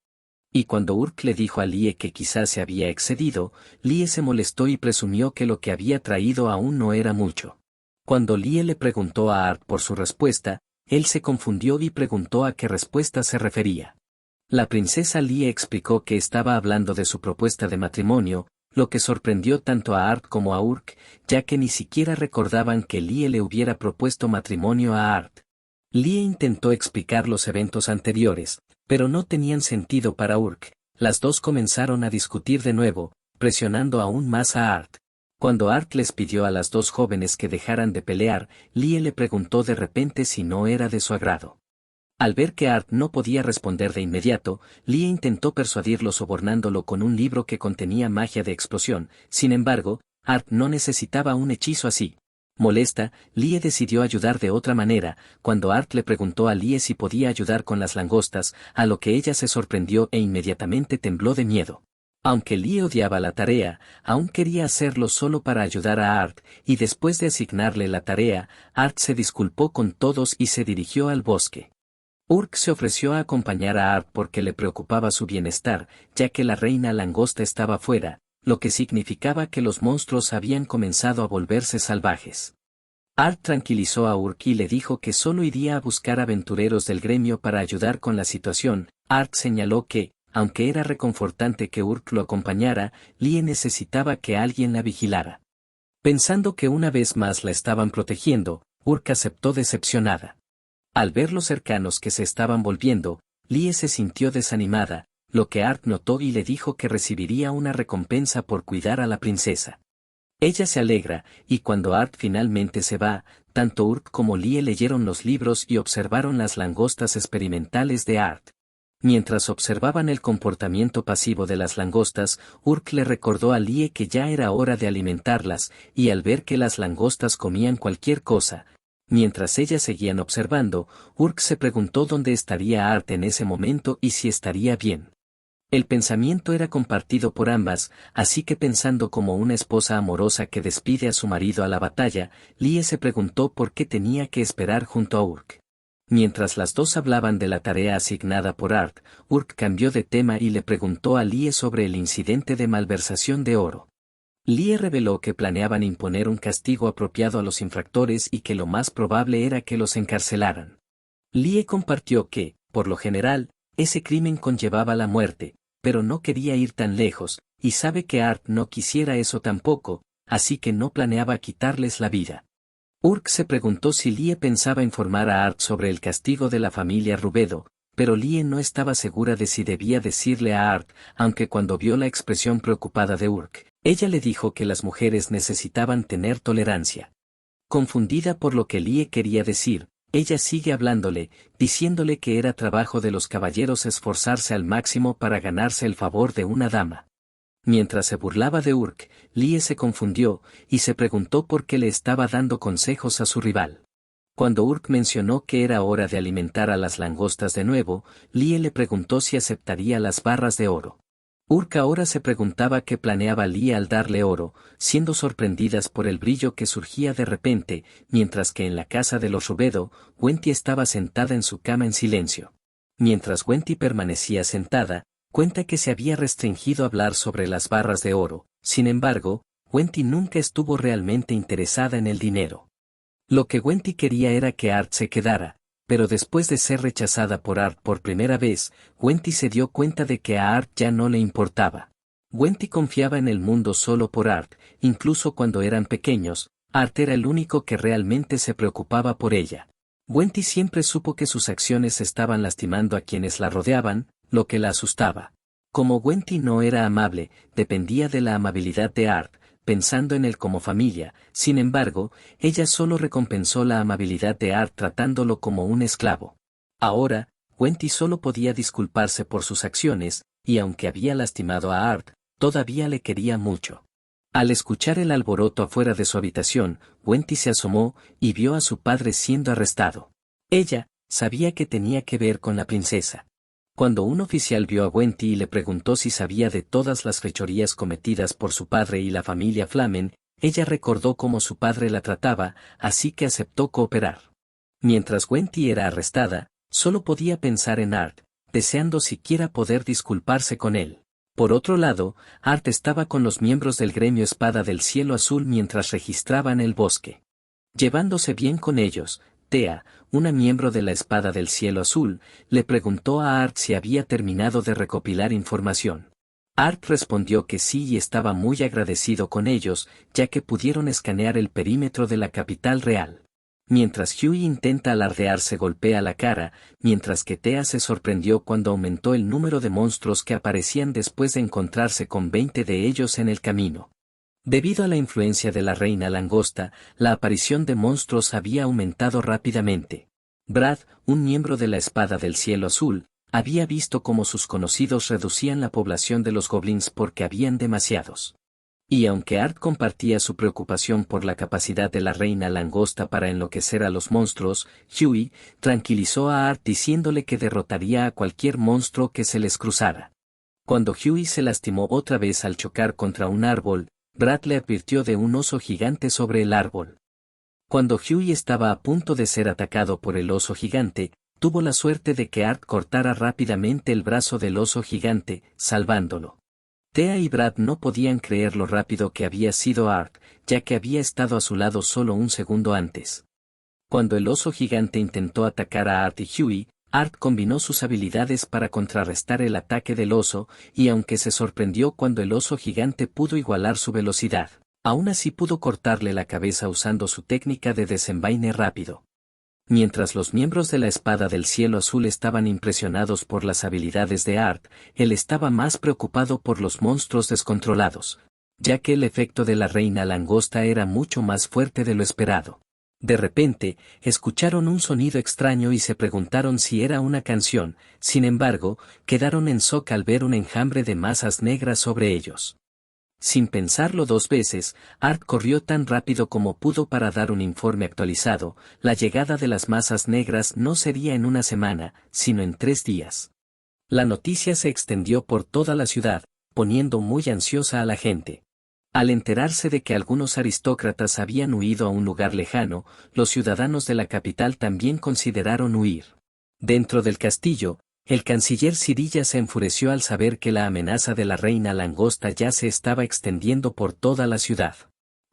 Y cuando Urk le dijo a Lie que quizás se había excedido, Lie se molestó y presumió que lo que había traído aún no era mucho. Cuando Lie le preguntó a Art por su respuesta, él se confundió y preguntó a qué respuesta se refería. La princesa Lie explicó que estaba hablando de su propuesta de matrimonio, lo que sorprendió tanto a Art como a Urk, ya que ni siquiera recordaban que Lie le hubiera propuesto matrimonio a Art. Lie intentó explicar los eventos anteriores, pero no tenían sentido para Urk. Las dos comenzaron a discutir de nuevo, presionando aún más a Art. Cuando Art les pidió a las dos jóvenes que dejaran de pelear, Lie le preguntó de repente si no era de su agrado. Al ver que Art no podía responder de inmediato, Lie intentó persuadirlo sobornándolo con un libro que contenía magia de explosión. Sin embargo, Art no necesitaba un hechizo así. Molesta, Lie decidió ayudar de otra manera. Cuando Art le preguntó a Lie si podía ayudar con las langostas, a lo que ella se sorprendió e inmediatamente tembló de miedo. Aunque Lie odiaba la tarea, aún quería hacerlo solo para ayudar a Art, y después de asignarle la tarea, Art se disculpó con todos y se dirigió al bosque. Urk se ofreció a acompañar a Art porque le preocupaba su bienestar, ya que la reina langosta estaba fuera, lo que significaba que los monstruos habían comenzado a volverse salvajes. Art tranquilizó a Urk y le dijo que solo iría a buscar aventureros del gremio para ayudar con la situación. Art señaló que, aunque era reconfortante que Urk lo acompañara, Lie necesitaba que alguien la vigilara. Pensando que una vez más la estaban protegiendo, Urk aceptó decepcionada. Al ver lo cercanos que se estaban volviendo, Lie se sintió desanimada, lo que Art notó y le dijo que recibiría una recompensa por cuidar a la princesa. Ella se alegra, y cuando Art finalmente se va, tanto Urk como Lie leyeron los libros y observaron las langostas experimentales de Art. Mientras observaban el comportamiento pasivo de las langostas, Urk le recordó a Lie que ya era hora de alimentarlas, y al ver que las langostas comían cualquier cosa, mientras ellas seguían observando, Urk se preguntó dónde estaría Art en ese momento y si estaría bien. El pensamiento era compartido por ambas, así que pensando como una esposa amorosa que despide a su marido a la batalla, Lie se preguntó por qué tenía que esperar junto a Urk. Mientras las dos hablaban de la tarea asignada por Art, Urk cambió de tema y le preguntó a Lie sobre el incidente de malversación de oro. Lie reveló que planeaban imponer un castigo apropiado a los infractores y que lo más probable era que los encarcelaran. Lie compartió que, por lo general, ese crimen conllevaba la muerte, pero no quería ir tan lejos, y sabe que Art no quisiera eso tampoco, así que no planeaba quitarles la vida. Urk se preguntó si Lie pensaba informar a Art sobre el castigo de la familia Rubedo, pero Lie no estaba segura de si debía decirle a Art, aunque cuando vio la expresión preocupada de Urk, ella le dijo que las mujeres necesitaban tener tolerancia. Confundida por lo que Lie quería decir, ella sigue hablándole, diciéndole que era trabajo de los caballeros esforzarse al máximo para ganarse el favor de una dama. Mientras se burlaba de Urk, Lie se confundió, y se preguntó por qué le estaba dando consejos a su rival. Cuando Urk mencionó que era hora de alimentar a las langostas de nuevo, Lie le preguntó si aceptaría las barras de oro. Urk ahora se preguntaba qué planeaba Lie al darle oro, siendo sorprendidas por el brillo que surgía de repente, mientras que en la casa de los Rubedo, Gwenty estaba sentada en su cama en silencio. Mientras Gwenty permanecía sentada, cuenta que se había restringido a hablar sobre las barras de oro. Sin embargo, Gwenty nunca estuvo realmente interesada en el dinero. Lo que Gwenty quería era que Art se quedara, pero después de ser rechazada por Art por primera vez, Gwenty se dio cuenta de que a Art ya no le importaba. Gwenty confiaba en el mundo solo por Art, incluso cuando eran pequeños, Art era el único que realmente se preocupaba por ella. Wendy siempre supo que sus acciones estaban lastimando a quienes la rodeaban, lo que la asustaba. Como Wendy no era amable, dependía de la amabilidad de Art, pensando en él como familia. Sin embargo, ella solo recompensó la amabilidad de Art tratándolo como un esclavo. Ahora, Wendy solo podía disculparse por sus acciones, y aunque había lastimado a Art, todavía le quería mucho. Al escuchar el alboroto afuera de su habitación, Wendy se asomó y vio a su padre siendo arrestado. Ella sabía que tenía que ver con la princesa. Cuando un oficial vio a Wendy y le preguntó si sabía de todas las fechorías cometidas por su padre y la familia Flamen, ella recordó cómo su padre la trataba, así que aceptó cooperar. Mientras Wendy era arrestada, solo podía pensar en Art, deseando siquiera poder disculparse con él. Por otro lado, Art estaba con los miembros del gremio Espada del Cielo Azul mientras registraban el bosque. Llevándose bien con ellos, Thea, una miembro de la Espada del Cielo Azul, le preguntó a Art si había terminado de recopilar información. Art respondió que sí y estaba muy agradecido con ellos, ya que pudieron escanear el perímetro de la capital real. Mientras Huey intenta alardear se golpea la cara, mientras que Thea se sorprendió cuando aumentó el número de monstruos que aparecían después de encontrarse con 20 de ellos en el camino. Debido a la influencia de la reina langosta, la aparición de monstruos había aumentado rápidamente. Brad, un miembro de la Espada del Cielo Azul, había visto cómo sus conocidos reducían la población de los goblins porque habían demasiados. Y aunque Art compartía su preocupación por la capacidad de la reina langosta para enloquecer a los monstruos, Huey tranquilizó a Art diciéndole que derrotaría a cualquier monstruo que se les cruzara. Cuando Huey se lastimó otra vez al chocar contra un árbol, Brad le advirtió de un oso gigante sobre el árbol. Cuando Huey estaba a punto de ser atacado por el oso gigante, tuvo la suerte de que Art cortara rápidamente el brazo del oso gigante, salvándolo. Thea y Brad no podían creer lo rápido que había sido Art, ya que había estado a su lado solo un segundo antes. Cuando el oso gigante intentó atacar a Art y Huey, Art combinó sus habilidades para contrarrestar el ataque del oso, y aunque se sorprendió cuando el oso gigante pudo igualar su velocidad, aún así pudo cortarle la cabeza usando su técnica de desenvaine rápido. Mientras los miembros de la Espada del Cielo Azul estaban impresionados por las habilidades de Art, él estaba más preocupado por los monstruos descontrolados, ya que el efecto de la reina langosta era mucho más fuerte de lo esperado. De repente, escucharon un sonido extraño y se preguntaron si era una canción, sin embargo, quedaron en shock al ver un enjambre de masas negras sobre ellos. Sin pensarlo dos veces, Art corrió tan rápido como pudo para dar un informe actualizado. La llegada de las masas negras no sería en una semana, sino en 3 días. La noticia se extendió por toda la ciudad, poniendo muy ansiosa a la gente. Al enterarse de que algunos aristócratas habían huido a un lugar lejano, los ciudadanos de la capital también consideraron huir. Dentro del castillo, el canciller Cirilla se enfureció al saber que la amenaza de la reina langosta ya se estaba extendiendo por toda la ciudad.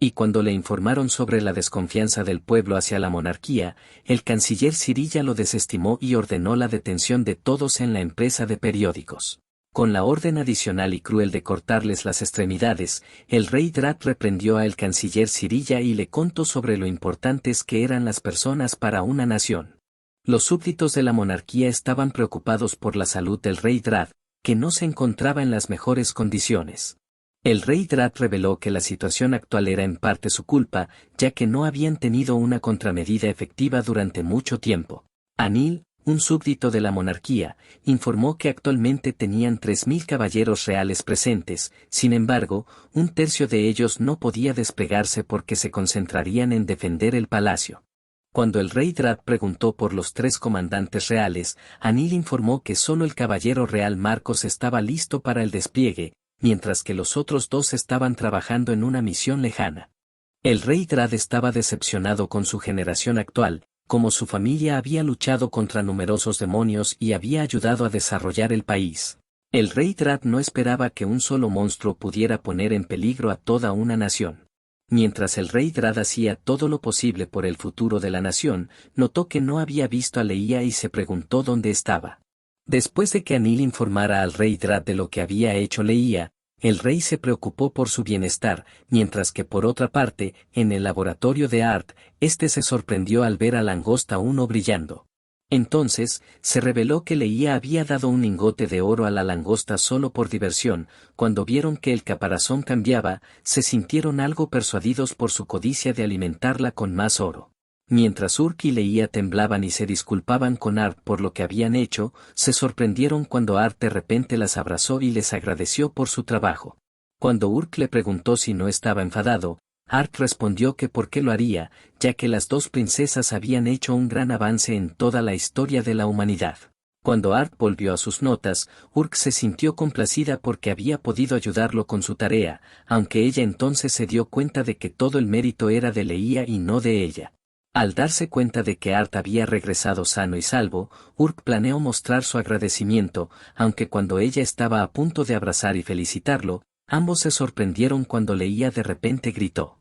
Y cuando le informaron sobre la desconfianza del pueblo hacia la monarquía, el canciller Cirilla lo desestimó y ordenó la detención de todos en la empresa de periódicos. Con la orden adicional y cruel de cortarles las extremidades, el rey Drat reprendió al canciller Cirilla y le contó sobre lo importantes que eran las personas para una nación. Los súbditos de la monarquía estaban preocupados por la salud del rey Drat, que no se encontraba en las mejores condiciones. El rey Drat reveló que la situación actual era en parte su culpa, ya que no habían tenido una contramedida efectiva durante mucho tiempo. Anil, un súbdito de la monarquía, informó que actualmente tenían 3.000 caballeros reales presentes, sin embargo, un tercio de ellos no podía desplegarse porque se concentrarían en defender el palacio. Cuando el rey Drat preguntó por los 3 comandantes reales, Anil informó que solo el caballero real Marcos estaba listo para el despliegue, mientras que los otros 2 estaban trabajando en una misión lejana. El rey Drat estaba decepcionado con su generación actual, como su familia había luchado contra numerosos demonios y había ayudado a desarrollar el país. El rey Drat no esperaba que un solo monstruo pudiera poner en peligro a toda una nación. Mientras el rey Drat hacía todo lo posible por el futuro de la nación, notó que no había visto a Leia y se preguntó dónde estaba. Después de que Anil informara al rey Drat de lo que había hecho Leia, El rey se preocupó por su bienestar, mientras que por otra parte, en el laboratorio de Art, este se sorprendió al ver a Langosta 1 brillando. Entonces, se reveló que Leia había dado un lingote de oro a la langosta solo por diversión. Cuando vieron que el caparazón cambiaba, se sintieron algo persuadidos por su codicia de alimentarla con más oro. Mientras Urk y Leia temblaban y se disculpaban con Art por lo que habían hecho, se sorprendieron cuando Art de repente las abrazó y les agradeció por su trabajo. Cuando Urk le preguntó si no estaba enfadado, Art respondió que por qué lo haría, ya que las dos princesas habían hecho un gran avance en toda la historia de la humanidad. Cuando Art volvió a sus notas, Urk se sintió complacida porque había podido ayudarlo con su tarea, aunque ella entonces se dio cuenta de que todo el mérito era de Leia y no de ella. Al darse cuenta de que Art había regresado sano y salvo, Urk planeó mostrar su agradecimiento, aunque cuando ella estaba a punto de abrazar y felicitarlo, ambos se sorprendieron cuando Leia de repente gritó.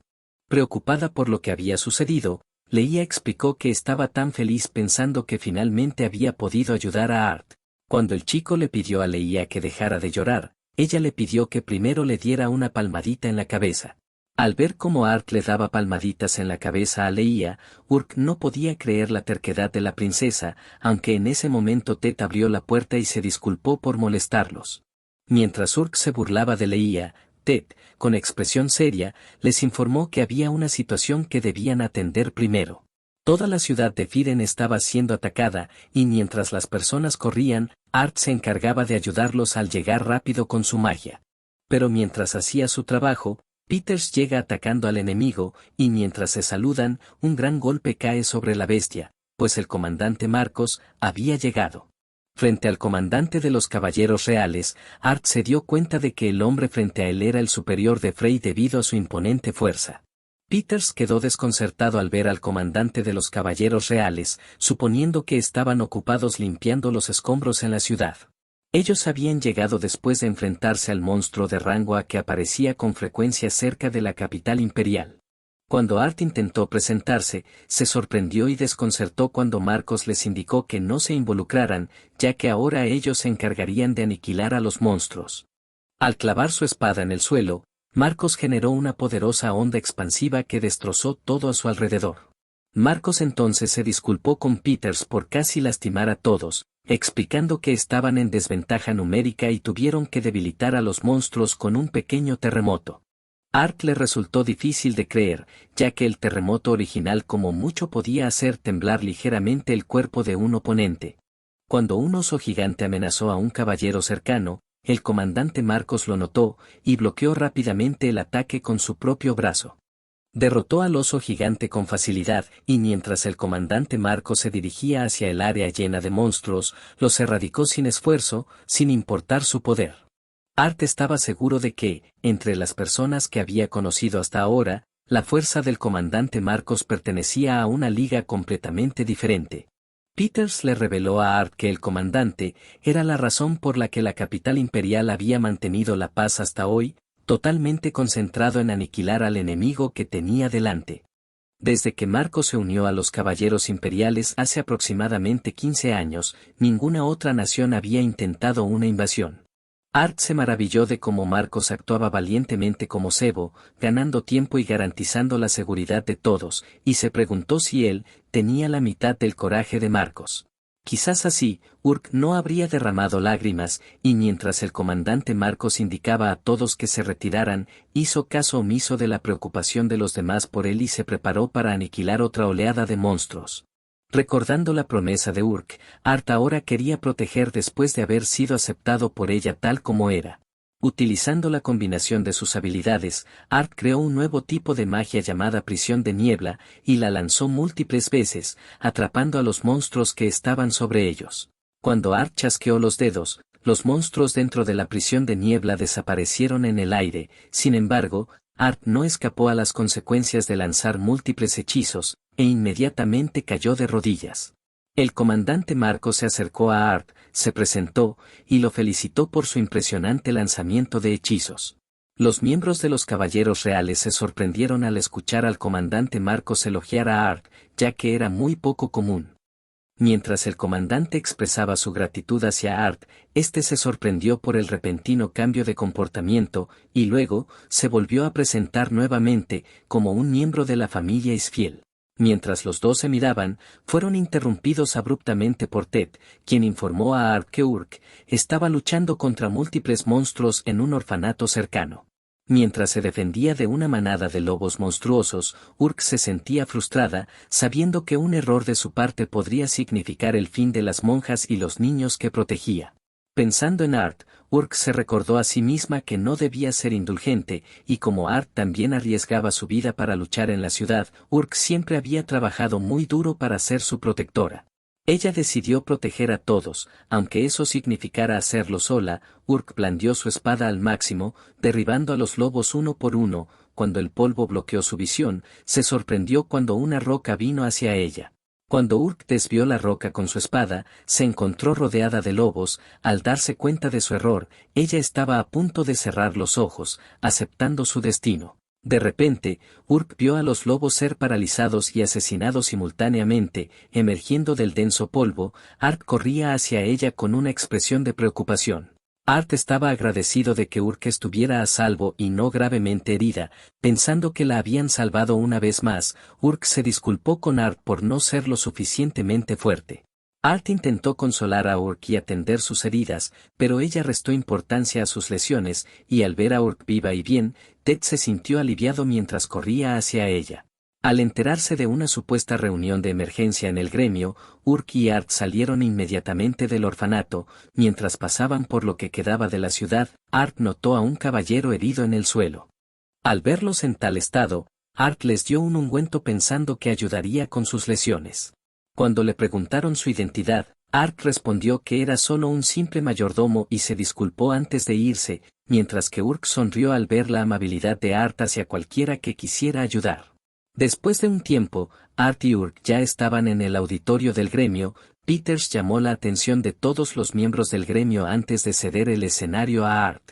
Preocupada por lo que había sucedido, Leia explicó que estaba tan feliz pensando que finalmente había podido ayudar a Art. Cuando el chico le pidió a Leia que dejara de llorar, ella le pidió que primero le diera una palmadita en la cabeza. Al ver cómo Art le daba palmaditas en la cabeza a Leia, Urk no podía creer la terquedad de la princesa, aunque en ese momento Tet abrió la puerta y se disculpó por molestarlos. Mientras Urk se burlaba de Leia, Tet, con expresión seria, les informó que había una situación que debían atender primero. Toda la ciudad de Fiden estaba siendo atacada, y mientras las personas corrían, Art se encargaba de ayudarlos al llegar rápido con su magia. Pero mientras hacía su trabajo, Peters llega atacando al enemigo, y mientras se saludan, un gran golpe cae sobre la bestia, pues el comandante Marcos había llegado. Frente al comandante de los caballeros reales, Art se dio cuenta de que el hombre frente a él era el superior de Frey debido a su imponente fuerza. Peters quedó desconcertado al ver al comandante de los caballeros reales, suponiendo que estaban ocupados limpiando los escombros en la ciudad. Ellos habían llegado después de enfrentarse al monstruo de Rangua que aparecía con frecuencia cerca de la capital imperial. Cuando Art intentó presentarse, se sorprendió y desconcertó cuando Marcos les indicó que no se involucraran, ya que ahora ellos se encargarían de aniquilar a los monstruos. Al clavar su espada en el suelo, Marcos generó una poderosa onda expansiva que destrozó todo a su alrededor. Marcos entonces se disculpó con Peters por casi lastimar a todos, explicando que estaban en desventaja numérica y tuvieron que debilitar a los monstruos con un pequeño terremoto. Art le resultó difícil de creer, ya que el terremoto original como mucho podía hacer temblar ligeramente el cuerpo de un oponente. Cuando un oso gigante amenazó a un caballero cercano, el comandante Marcos lo notó, y bloqueó rápidamente el ataque con su propio brazo. Derrotó al oso gigante con facilidad, y mientras el comandante Marcos se dirigía hacia el área llena de monstruos, los erradicó sin esfuerzo, sin importar su poder. Art estaba seguro de que, entre las personas que había conocido hasta ahora, la fuerza del comandante Marcos pertenecía a una liga completamente diferente. Peters le reveló a Art que el comandante era la razón por la que la capital imperial había mantenido la paz hasta hoy, totalmente concentrado en aniquilar al enemigo que tenía delante. Desde que Marcos se unió a los caballeros imperiales hace aproximadamente 15 años, ninguna otra nación había intentado una invasión. Art se maravilló de cómo Marcos actuaba valientemente como cebo, ganando tiempo y garantizando la seguridad de todos, y se preguntó si él tenía la mitad del coraje de Marcos. Quizás así, Urk no habría derramado lágrimas, y mientras el comandante Marcos indicaba a todos que se retiraran, hizo caso omiso de la preocupación de los demás por él y se preparó para aniquilar otra oleada de monstruos. Recordando la promesa de Urk, Art ahora quería proteger después de haber sido aceptado por ella tal como era. Utilizando la combinación de sus habilidades, Art creó un nuevo tipo de magia llamada prisión de niebla, y la lanzó múltiples veces, atrapando a los monstruos que estaban sobre ellos. Cuando Art chasqueó los dedos, los monstruos dentro de la prisión de niebla desaparecieron en el aire. Sin embargo, Art no escapó a las consecuencias de lanzar múltiples hechizos, e inmediatamente cayó de rodillas. El comandante Marcos se acercó a Art, se presentó, y lo felicitó por su impresionante lanzamiento de hechizos. Los miembros de los caballeros reales se sorprendieron al escuchar al comandante Marcos elogiar a Art, ya que era muy poco común. Mientras el comandante expresaba su gratitud hacia Art, este se sorprendió por el repentino cambio de comportamiento, y luego, se volvió a presentar nuevamente, como un miembro de la familia Isfiel. Mientras los dos se miraban, fueron interrumpidos abruptamente por Ted, quien informó a Art que Urk estaba luchando contra múltiples monstruos en un orfanato cercano. Mientras se defendía de una manada de lobos monstruosos, Urk se sentía frustrada, sabiendo que un error de su parte podría significar el fin de las monjas y los niños que protegía. Pensando en Art, Urk se recordó a sí misma que no debía ser indulgente, y como Art también arriesgaba su vida para luchar en la ciudad, Urk siempre había trabajado muy duro para ser su protectora. Ella decidió proteger a todos, aunque eso significara hacerlo sola. Urk blandió su espada al máximo, derribando a los lobos uno por uno. Cuando el polvo bloqueó su visión, se sorprendió cuando una roca vino hacia ella. Cuando Urk desvió la roca con su espada, se encontró rodeada de lobos. Al darse cuenta de su error, ella estaba a punto de cerrar los ojos, aceptando su destino. De repente, Urk vio a los lobos ser paralizados y asesinados simultáneamente. Emergiendo del denso polvo, Art corría hacia ella con una expresión de preocupación. Art estaba agradecido de que Urk estuviera a salvo y no gravemente herida. Pensando que la habían salvado una vez más, Urk se disculpó con Art por no ser lo suficientemente fuerte. Art intentó consolar a Urk y atender sus heridas, pero ella restó importancia a sus lesiones, y al ver a Urk viva y bien, Ted se sintió aliviado mientras corría hacia ella. Al enterarse de una supuesta reunión de emergencia en el gremio, Urk y Art salieron inmediatamente del orfanato. Mientras pasaban por lo que quedaba de la ciudad, Art notó a un caballero herido en el suelo. Al verlos en tal estado, Art les dio un ungüento pensando que ayudaría con sus lesiones. Cuando le preguntaron su identidad, Art respondió que era solo un simple mayordomo y se disculpó antes de irse, mientras que Urk sonrió al ver la amabilidad de Art hacia cualquiera que quisiera ayudar. Después de un tiempo, Art y Urk ya estaban en el auditorio del gremio. Peters llamó la atención de todos los miembros del gremio antes de ceder el escenario a Art.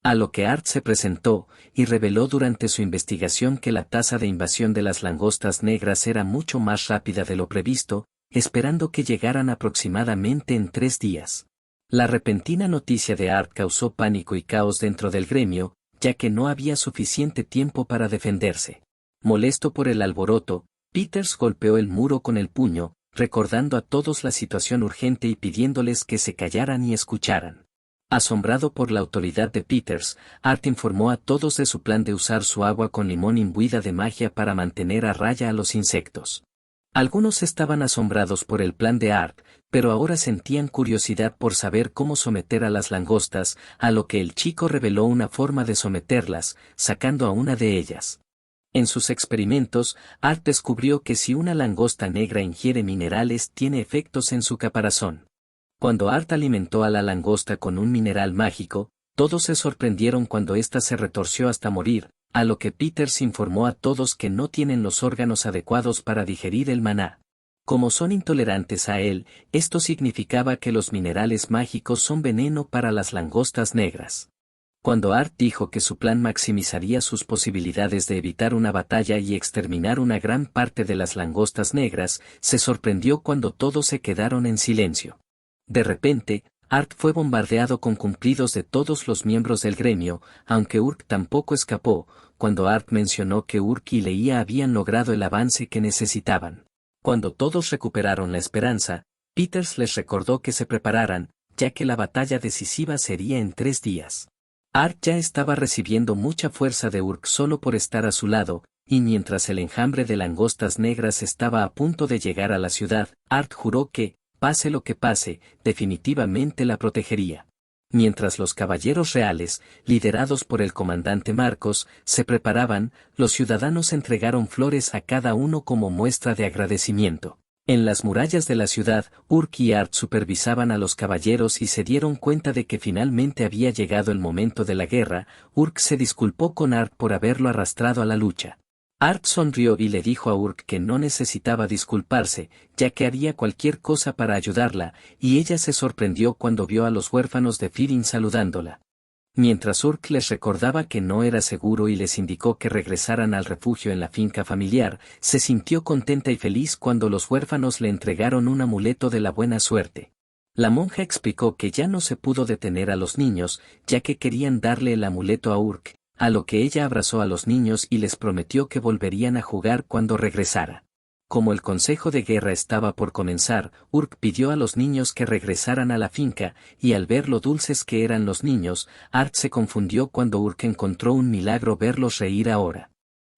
A lo que Art se presentó, y reveló durante su investigación que la tasa de invasión de las langostas negras era mucho más rápida de lo previsto, esperando que llegaran aproximadamente en 3 días. La repentina noticia de Art causó pánico y caos dentro del gremio, ya que no había suficiente tiempo para defenderse. Molesto por el alboroto, Peters golpeó el muro con el puño, recordando a todos la situación urgente y pidiéndoles que se callaran y escucharan. Asombrado por la autoridad de Peters, Art informó a todos de su plan de usar su agua con limón imbuida de magia para mantener a raya a los insectos. Algunos estaban asombrados por el plan de Art, pero ahora sentían curiosidad por saber cómo someter a las langostas, a lo que el chico reveló una forma de someterlas, sacando a una de ellas. En sus experimentos, Art descubrió que si una langosta negra ingiere minerales tiene efectos en su caparazón. Cuando Art alimentó a la langosta con un mineral mágico, todos se sorprendieron cuando ésta se retorció hasta morir, a lo que Peters informó a todos que no tienen los órganos adecuados para digerir el maná. Como son intolerantes a él, esto significaba que los minerales mágicos son veneno para las langostas negras. Cuando Art dijo que su plan maximizaría sus posibilidades de evitar una batalla y exterminar una gran parte de las langostas negras, se sorprendió cuando todos se quedaron en silencio. De repente, Art fue bombardeado con cumplidos de todos los miembros del gremio, aunque Urk tampoco escapó. Cuando Art mencionó que Urk y Leia habían logrado el avance que necesitaban. Cuando todos recuperaron la esperanza, Peters les recordó que se prepararan, ya que la batalla decisiva sería en 3 días. Art ya estaba recibiendo mucha fuerza de Urk solo por estar a su lado, y mientras el enjambre de langostas negras estaba a punto de llegar a la ciudad, Art juró que, pase lo que pase, definitivamente la protegería. Mientras los caballeros reales, liderados por el comandante Marcos, se preparaban, los ciudadanos entregaron flores a cada uno como muestra de agradecimiento. En las murallas de la ciudad, Urk y Art supervisaban a los caballeros y se dieron cuenta de que finalmente había llegado el momento de la guerra. Urk se disculpó con Art por haberlo arrastrado a la lucha. Art sonrió y le dijo a Urk que no necesitaba disculparse, ya que haría cualquier cosa para ayudarla, y ella se sorprendió cuando vio a los huérfanos de Firin saludándola. Mientras Urk les recordaba que no era seguro y les indicó que regresaran al refugio en la finca familiar, se sintió contenta y feliz cuando los huérfanos le entregaron un amuleto de la buena suerte. La monja explicó que ya no se pudo detener a los niños, ya que querían darle el amuleto a Urk, a lo que ella abrazó a los niños y les prometió que volverían a jugar cuando regresara. Como el consejo de guerra estaba por comenzar, Urk pidió a los niños que regresaran a la finca, y al ver lo dulces que eran los niños, Art se confundió cuando Urk encontró un milagro verlos reír ahora.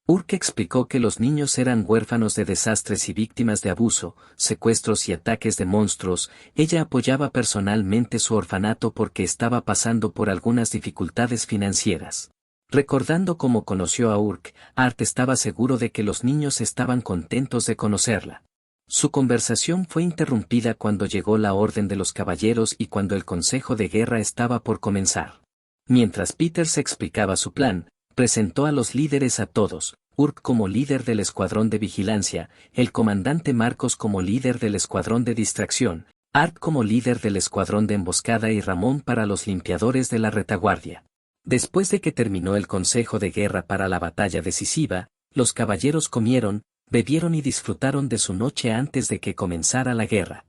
Urk explicó que los niños eran huérfanos de desastres y víctimas de abuso, secuestros y ataques de monstruos. Ella apoyaba personalmente su orfanato porque estaba pasando por algunas dificultades financieras. Recordando cómo conoció a Urk, Art estaba seguro de que los niños estaban contentos de conocerla. Su conversación fue interrumpida cuando llegó la Orden de los Caballeros y cuando el Consejo de Guerra estaba por comenzar. Mientras Peter se explicaba su plan, presentó a los líderes a todos, Urk como líder del escuadrón de vigilancia, el comandante Marcos como líder del escuadrón de distracción, Art como líder del escuadrón de emboscada y Ramón para los limpiadores de la retaguardia. Después de que terminó el consejo de guerra para la batalla decisiva, los caballeros comieron, bebieron y disfrutaron de su noche antes de que comenzara la guerra.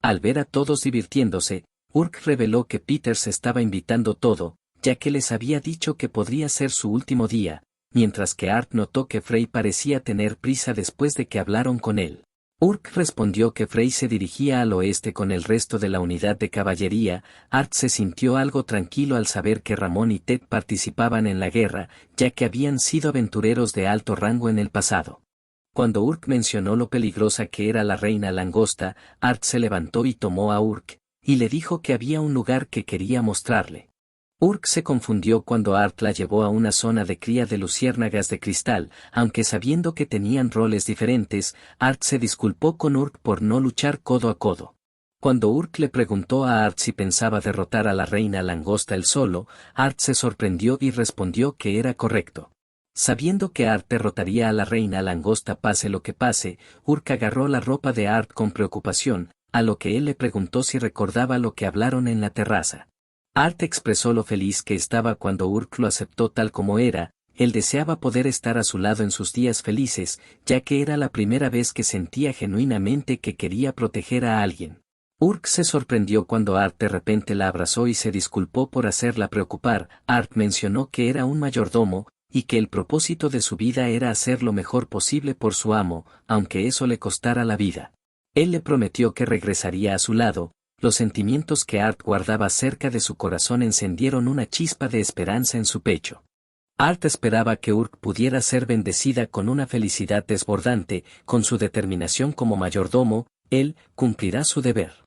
Al ver a todos divirtiéndose, Urk reveló que Peter se estaba invitando todo, ya que les había dicho que podría ser su último día, mientras que Art notó que Frey parecía tener prisa después de que hablaron con él. Urk respondió que Frey se dirigía al oeste con el resto de la unidad de caballería. Art se sintió algo tranquilo al saber que Ramón y Ted participaban en la guerra, ya que habían sido aventureros de alto rango en el pasado. Cuando Urk mencionó lo peligrosa que era la reina langosta, Art se levantó y tomó a Urk, y le dijo que había un lugar que quería mostrarle. Urk se confundió cuando Art la llevó a una zona de cría de luciérnagas de cristal, aunque sabiendo que tenían roles diferentes, Art se disculpó con Urk por no luchar codo a codo. Cuando Urk le preguntó a Art si pensaba derrotar a la reina langosta él solo, Art se sorprendió y respondió que era correcto. Sabiendo que Art derrotaría a la reina langosta pase lo que pase, Urk agarró la ropa de Art con preocupación, a lo que él le preguntó si recordaba lo que hablaron en la terraza. Art expresó lo feliz que estaba cuando Urk lo aceptó tal como era. Él deseaba poder estar a su lado en sus días felices, ya que era la primera vez que sentía genuinamente que quería proteger a alguien. Urk se sorprendió cuando Art de repente la abrazó y se disculpó por hacerla preocupar. Art mencionó que era un mayordomo, y que el propósito de su vida era hacer lo mejor posible por su amo, aunque eso le costara la vida. Él le prometió que regresaría a su lado. Los sentimientos que Art guardaba cerca de su corazón encendieron una chispa de esperanza en su pecho. Art esperaba que Urk pudiera ser bendecida con una felicidad desbordante. Con su determinación como mayordomo, él cumplirá su deber.